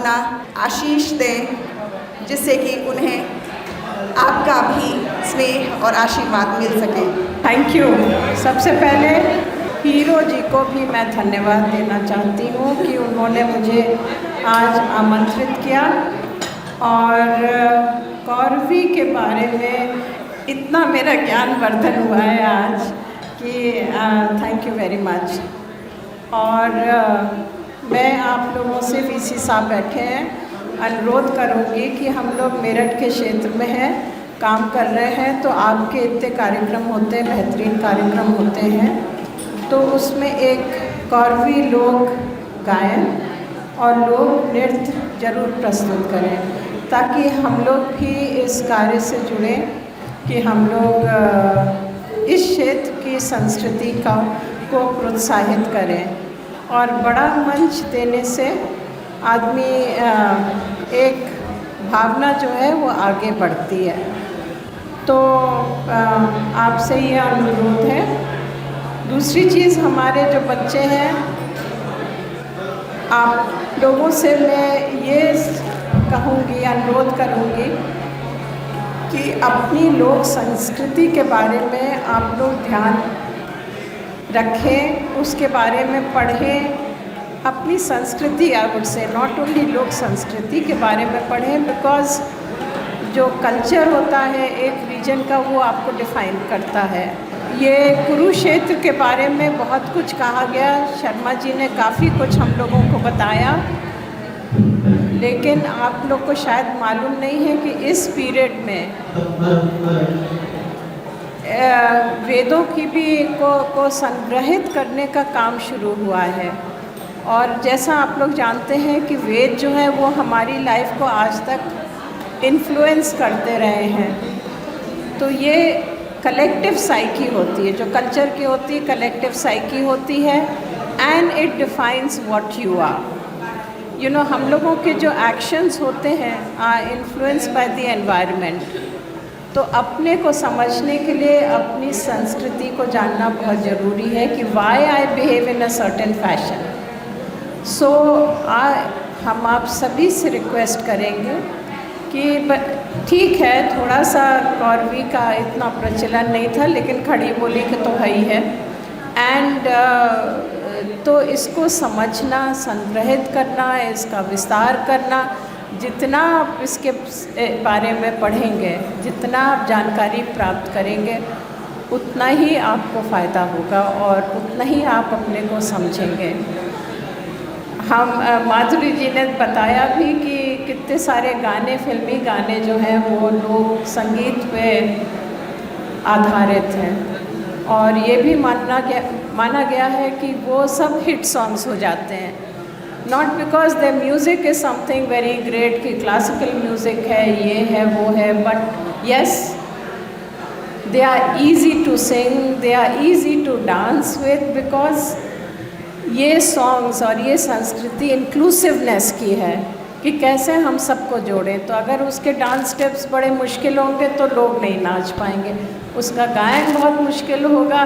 अपना आशीष दें, जिससे कि उन्हें आपका भी स्नेह और आशीर्वाद मिल सके। Thank you. सबसे पहले हीरो जी को भी मैं धन्यवाद देना चाहती हूँ कि उन्होंने मुझे आज आमंत्रित किया और कौरवी के बारे में इतना मेरा ज्ञान वर्धन हुआ है आज कि थैंक यू वेरी मच। और मैं आप लोगों से वीसी साहब बैठे हैं, अनुरोध करूँगी कि हम लोग मेरठ के क्षेत्र में हैं, काम कर रहे हैं, तो आपके इतने कार्यक्रम होते हैं, बेहतरीन कार्यक्रम होते हैं, तो उसमें एक कौरवी लोक गायन और लोक नृत्य जरूर प्रस्तुत करें, ताकि हम लोग भी इस कार्य से जुड़ें कि हम लोग इस क्षेत्र की संस्कृति को प्रोत्साहित करें। और बड़ा मंच देने से आदमी एक भावना जो है वो आगे बढ़ती है। तो आपसे ये अनुरोध है। दूसरी चीज़, हमारे जो बच्चे हैं, आप लोगों से मैं ये कहूँगी, अनुरोध करूँगी कि अपनी लोक संस्कृति के बारे में आप लोग ध्यान रखें, उसके बारे में पढ़ें। अपनी संस्कृति, I would say not only लोक संस्कृति के बारे में पढ़ें, बिकॉज़ जो कल्चर होता है एक रीजन का, वो आपको डिफ़ाइन करता है। ये कुरुक्षेत्र के बारे में बहुत कुछ कहा गया, शर्मा जी ने काफ़ी कुछ हम लोगों को बताया, लेकिन आप लोग को शायद मालूम नहीं है कि इस पीरियड में वेदों की भी को संग्रहित करने का काम शुरू हुआ है। और जैसा आप लोग जानते हैं कि वेद जो है वो हमारी लाइफ को आज तक इन्फ्लुएंस करते रहे हैं। तो ये कलेक्टिव साइकी होती है, जो कल्चर की होती है, कलेक्टिव साइकी होती है, and it defines what you are. You know, हम लोगों के जो एक्शंस होते हैं are influenced by the environment. तो अपने को समझने के लिए अपनी संस्कृति को जानना बहुत ज़रूरी है कि why I behave in a certain fashion. So हम आप सभी से रिक्वेस्ट करेंगे कि ठीक है, थोड़ा सा कौरवी का इतना प्रचलन नहीं था, लेकिन खड़ी बोली के तो है ही है। एंड तो इसको समझना, संग्रहित करना, इसका विस्तार करना, जितना आप इसके बारे में पढ़ेंगे, जितना आप जानकारी प्राप्त करेंगे, उतना ही आपको फ़ायदा होगा और उतना ही आप अपने को समझेंगे। हम माधुरी जी ने बताया भी कि कितने सारे गाने, फिल्मी गाने जो हैं वो लोक संगीत पे आधारित हैं, और ये भी माना गया है कि वो सब हिट सॉन्ग्स हो जाते हैं। Not because the music is something very great, कि क्लासिकल म्यूज़िक है, ये है, वो है, but yes, they are easy to sing, they are easy to dance with, because ये सॉन्ग्स और ये संस्कृति इंक्लूसिवनेस की है कि कैसे हम सबको जोड़ें। तो अगर उसके डांस स्टेप्स बड़े मुश्किल होंगे तो लोग नहीं नाच पाएंगे, उसका गायन बहुत मुश्किल होगा,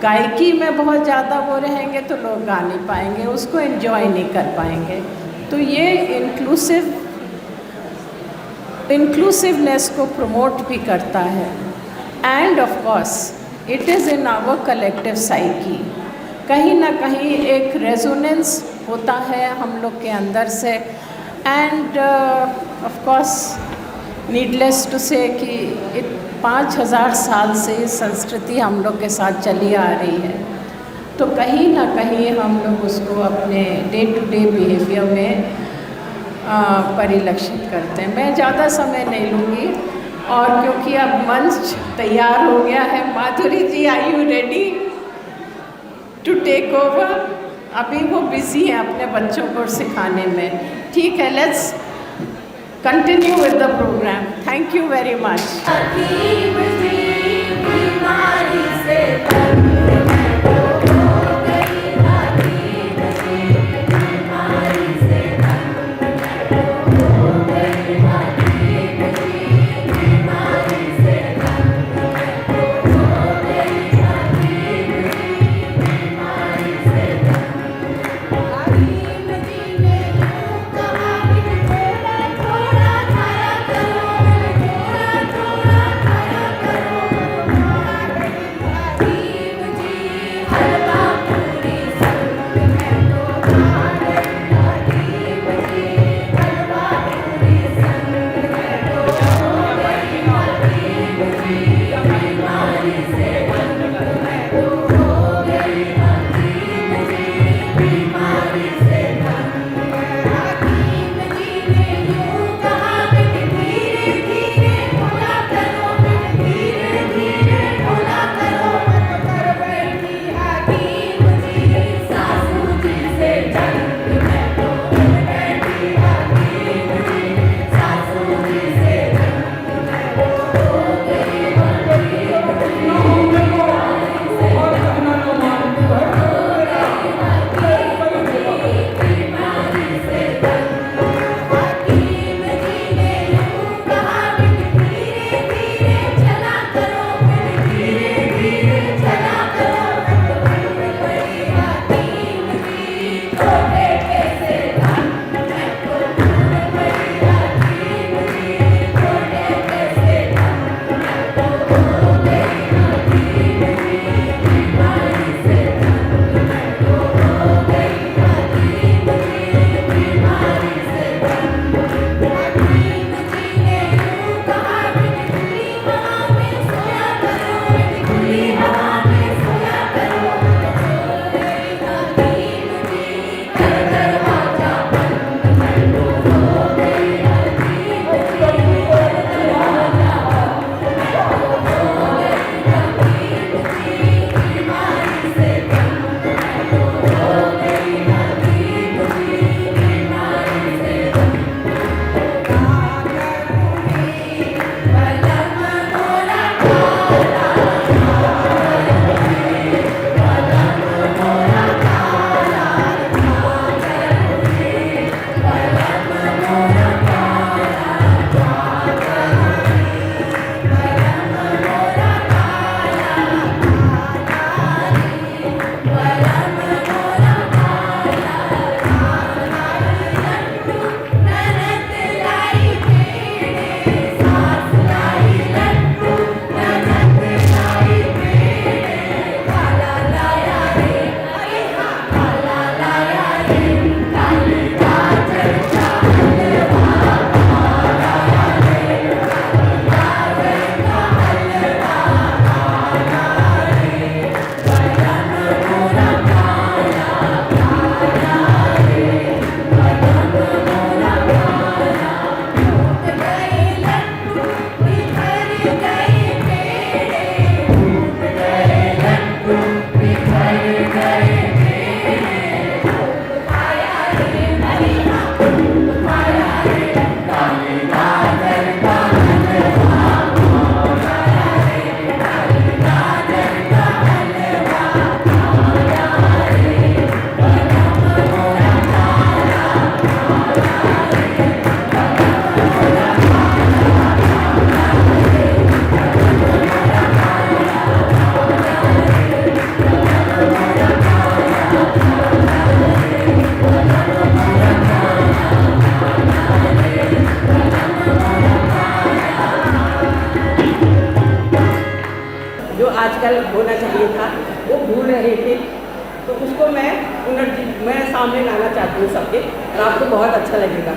गायकी में बहुत ज़्यादा वो रहेंगे तो लोग गा नहीं पाएंगे, उसको एंजॉय नहीं कर पाएंगे। तो ये इंक्लूसिवनेस को प्रमोट भी करता है। And of course it is in our collective psyche. कहीं ना कहीं एक रेजोनेंस होता है हम लोग के अंदर से। And of course needless to say कि 5000 साल से संस्कृति हम लोग के साथ चली आ रही है, तो कहीं ना कहीं हम लोग उसको अपने डे टू डे बिहेवियर में परिलक्षित करते हैं। मैं ज़्यादा समय नहीं लूँगी, और क्योंकि अब मंच तैयार हो गया है, Madhuri ji are you ready to take over? अभी वो बिज़ी हैं अपने बच्चों को सिखाने में। ठीक है, let's continue with the programme. Thank you very much. स्थल होना चाहिए था, वो भूल रहे थे। तो उसको मैं सामने लाना चाहती हूँ सबके, और आपको बहुत अच्छा लगेगा।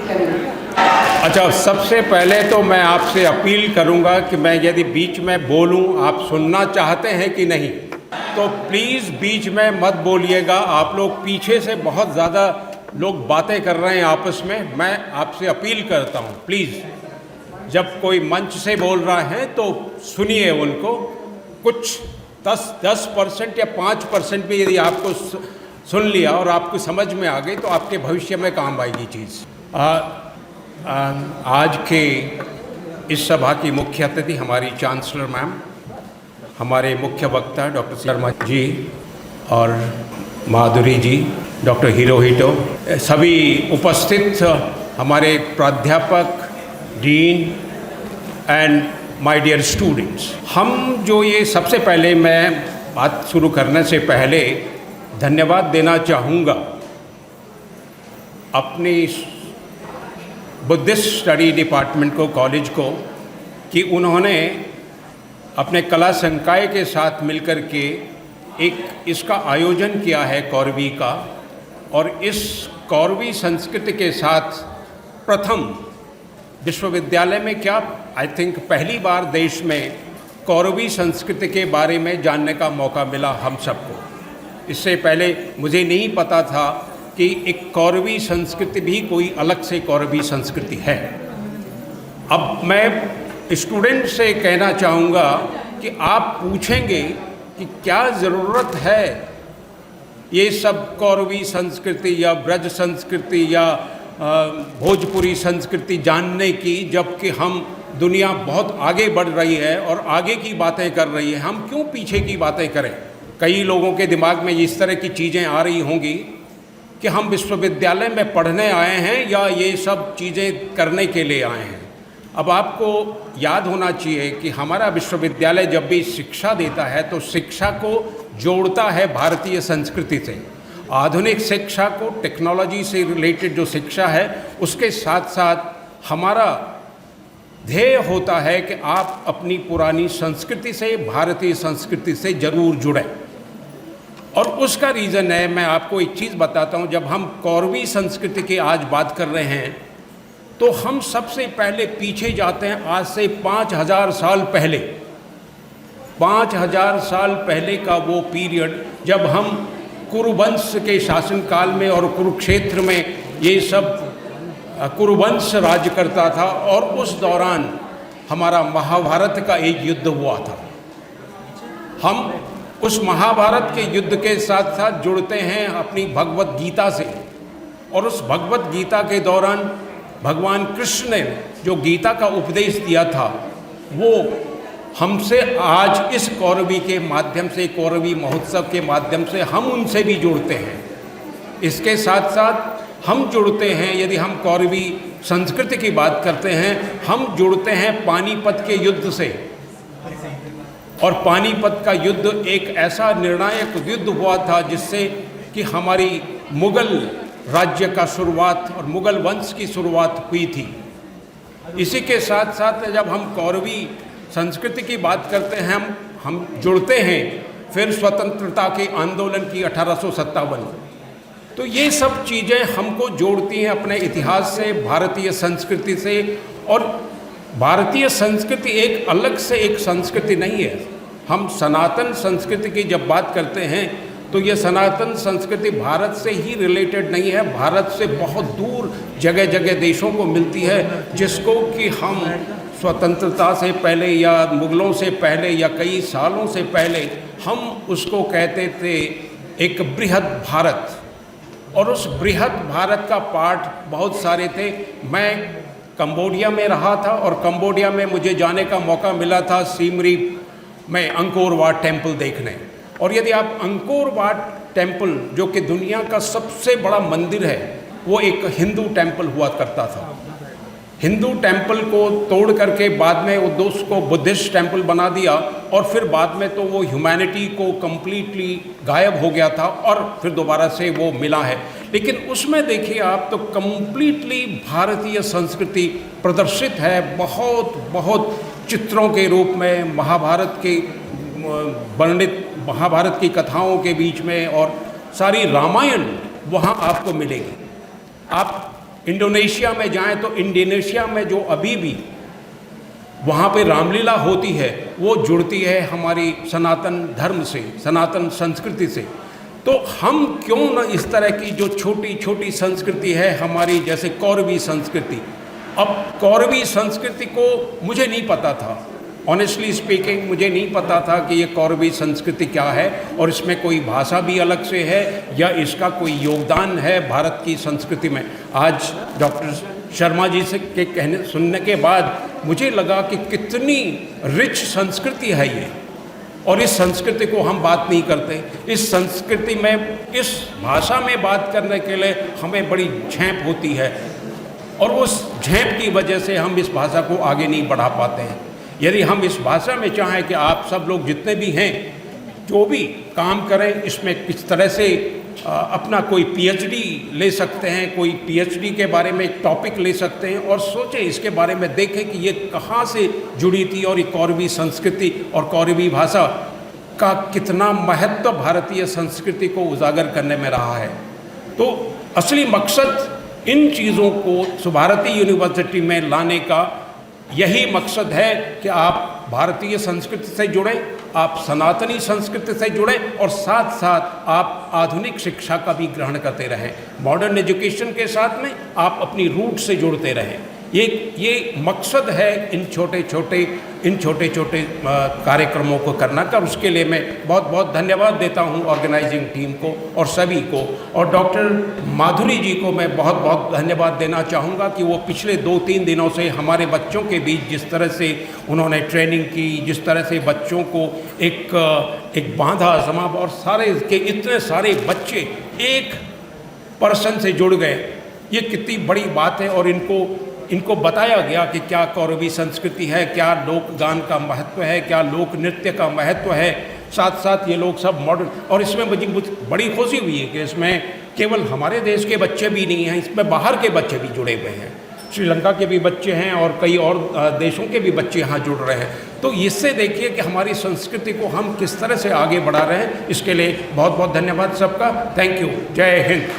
करेंगे। अच्छा, सबसे पहले तो मैं आपसे अपील करूंगा कि मैं यदि बीच में बोलूं, आप सुनना चाहते हैं कि नहीं, तो प्लीज़ बीच में मत बोलिएगा। आप लोग पीछे से बहुत ज़्यादा लोग बातें कर रहे हैं आपस में। मैं आपसे अपील करता हूं, प्लीज़ जब कोई मंच से बोल रहा है तो सुनिए उनको। कुछ 10% या 5% भी यदि आपको सुन लिया और आपको समझ में आ गई तो आपके भविष्य में काम आएगी चीज़। आज के इस सभा की मुख्य अतिथि हमारी चांसलर मैम, हमारे मुख्य वक्ता डॉक्टर शर्मा जी और माधुरी जी, डॉक्टर हिरोहितो, सभी उपस्थित हमारे प्राध्यापक, dean and my dear students, हम जो ये सबसे पहले मैं बात शुरू करने से पहले धन्यवाद देना चाहूँगा अपनी बुद्धिस्ट स्टडी डिपार्टमेंट को, कॉलेज को, कि उन्होंने अपने कला संकाय के साथ मिलकर के एक इसका आयोजन किया है कौरवी का। और इस कौरवी संस्कृति के साथ प्रथम विश्वविद्यालय में क्या आई थिंक पहली बार देश में कौरवी संस्कृति के बारे में जानने का मौका मिला हम सबको। इससे पहले मुझे नहीं पता था कि एक कौरवी संस्कृति भी कोई अलग से कौरवी संस्कृति है। अब मैं स्टूडेंट से कहना चाहूँगा कि आप पूछेंगे कि क्या ज़रूरत है ये सब कौरवी संस्कृति या ब्रज संस्कृति या भोजपुरी संस्कृति जानने की, जबकि हम दुनिया बहुत आगे बढ़ रही है और आगे की बातें कर रही है, हम क्यों पीछे की बातें करें। कई लोगों के दिमाग में इस तरह की चीज़ें आ रही होंगी कि हम विश्वविद्यालय में पढ़ने आए हैं या ये सब चीज़ें करने के लिए आए हैं। अब आपको याद होना चाहिए कि हमारा विश्वविद्यालय जब भी शिक्षा देता है तो शिक्षा को जोड़ता है भारतीय संस्कृति से। आधुनिक शिक्षा को, टेक्नोलॉजी से रिलेटेड जो शिक्षा है, उसके साथ साथ हमारा ध्येय होता है कि आप अपनी पुरानी संस्कृति से, भारतीय संस्कृति से जरूर जुड़ें। और उसका रीज़न है, मैं आपको एक चीज़ बताता हूँ, जब हम कौरवी संस्कृति की आज बात कर रहे हैं तो हम सबसे पहले पीछे जाते हैं आज से 5000 साल पहले। 5000 साल पहले का वो पीरियड जब हम कुरुवंश के शासनकाल में और कुरुक्षेत्र में ये सब कुरुवंश राज्य करता था, और उस दौरान हमारा महाभारत का एक युद्ध हुआ था। हम उस महाभारत के युद्ध के साथ साथ जुड़ते हैं अपनी भगवत गीता से, और उस भगवत गीता के दौरान भगवान कृष्ण ने जो गीता का उपदेश दिया था वो हमसे आज इस कौरवी के माध्यम से, कौरवी महोत्सव के माध्यम से हम उनसे भी जुड़ते हैं। इसके साथ साथ हम जुड़ते हैं, यदि हम कौरवी संस्कृति की बात करते हैं, हम जुड़ते हैं पानीपत के युद्ध से। और पानीपत का युद्ध एक ऐसा निर्णायक युद्ध हुआ था जिससे कि हमारी मुगल राज्य का शुरुआत और मुगल वंश की शुरुआत हुई थी। इसी के साथ साथ जब हम कौरवी संस्कृति की बात करते हैं, हम जुड़ते हैं फिर स्वतंत्रता के आंदोलन की 1857। तो ये सब चीज़ें हमको जोड़ती हैं अपने इतिहास से, भारतीय संस्कृति से। और भारतीय संस्कृति एक अलग से एक संस्कृति नहीं है। हम सनातन संस्कृति की जब बात करते हैं तो ये सनातन संस्कृति भारत से ही रिलेटेड नहीं है, भारत से बहुत दूर जगह जगह देशों को मिलती है, जिसको कि हम स्वतंत्रता से पहले या मुगलों से पहले या कई सालों से पहले हम उसको कहते थे एक बृहद भारत। और उस बृहद भारत का पार्ट बहुत सारे थे। मैं कंबोडिया में रहा था और कंबोडिया में मुझे जाने का मौका मिला था सिम रीप में अंकोर वाट टेम्पल देखने। और यदि आप अंकोर वाट टेम्पल, जो कि दुनिया का सबसे बड़ा मंदिर है, वो एक हिंदू टेम्पल हुआ करता था। हिंदू टेम्पल को तोड़ करके बाद में उसको बुद्धिस्ट टेम्पल बना दिया, और फिर बाद में तो वो ह्यूमैनिटी को कम्प्लीटली गायब हो गया था और फिर दोबारा से वो मिला है। लेकिन उसमें देखिए आप तो कम्प्लीटली भारतीय संस्कृति प्रदर्शित है, बहुत बहुत चित्रों के रूप में, महाभारत के वर्णित महाभारत की कथाओं के बीच में, और सारी रामायण वहाँ आपको मिलेगी। आप इंडोनेशिया में जाएं तो इंडोनेशिया में जो अभी भी वहाँ पे रामलीला होती है वो जुड़ती है हमारी सनातन धर्म से, सनातन संस्कृति से। तो हम क्यों न इस तरह की जो छोटी छोटी संस्कृति है हमारी, जैसे कौरवी संस्कृति, अब कौरवी संस्कृति को मुझे नहीं पता था, ऑनेस्टली स्पीकिंग मुझे नहीं पता था कि ये कौरवी संस्कृति क्या है और इसमें कोई भाषा भी अलग से है या इसका कोई योगदान है भारत की संस्कृति में। आज डॉक्टर शर्मा जी से के कहने सुनने के बाद मुझे लगा कि कितनी रिच संस्कृति है ये, और इस संस्कृति को हम बात नहीं करते। इस संस्कृति में, इस भाषा में बात करने के लिए हमें बड़ी झेप होती है और उस झेप की वजह से हम इस भाषा को आगे नहीं बढ़ा पाते हैं। यदि हम इस भाषा में चाहें कि आप सब लोग जितने भी हैं जो भी काम करें, इसमें किस तरह से अपना कोई पीएचडी ले सकते हैं, कोई पीएचडी के बारे में एक टॉपिक ले सकते हैं और सोचें इसके बारे में, देखें कि ये कहाँ से जुड़ी थी और ये कौरवी संस्कृति और कौरवी भाषा का कितना महत्व भारतीय संस्कृति को उजागर करने में रहा है। तो असली मकसद इन चीज़ों को भारतीय यूनिवर्सिटी में लाने का यही मकसद है कि आप भारतीय संस्कृति से जुड़ें, आप सनातनी संस्कृति से जुड़ें और साथ साथ आप आधुनिक शिक्षा का भी ग्रहण करते रहें। मॉडर्न एजुकेशन के साथ में आप अपनी रूट से जुड़ते रहें। ये मकसद है इन छोटे छोटे कार्यक्रमों को करना का। उसके लिए मैं बहुत बहुत धन्यवाद देता हूं ऑर्गेनाइजिंग टीम को और सभी को, और डॉक्टर माधुरी जी को मैं बहुत बहुत धन्यवाद देना चाहूँगा कि वो पिछले 2-3 दिनों से हमारे बच्चों के बीच जिस तरह से उन्होंने ट्रेनिंग की, जिस तरह से बच्चों को एक बांधा समा और सारे के इतने सारे बच्चे एक पर्सन से जुड़ गए, ये कितनी बड़ी बात है। और इनको बताया गया कि क्या कौरवी संस्कृति है, क्या लोक गान का महत्व है, क्या लोक नृत्य का महत्व है। साथ साथ ये लोग सब मॉडर्न, और इसमें मुझे बड़ी खुशी हुई है कि इसमें केवल हमारे देश के बच्चे भी नहीं हैं, इसमें बाहर के बच्चे भी जुड़े हुए हैं। श्रीलंका के भी बच्चे हैं और कई और देशों के भी बच्चे यहाँ जुड़ रहे हैं। तो इससे देखिए कि हमारी संस्कृति को हम किस तरह से आगे बढ़ा रहे हैं। इसके लिए बहुत बहुत धन्यवाद सबका। Thank you. जय हिंद।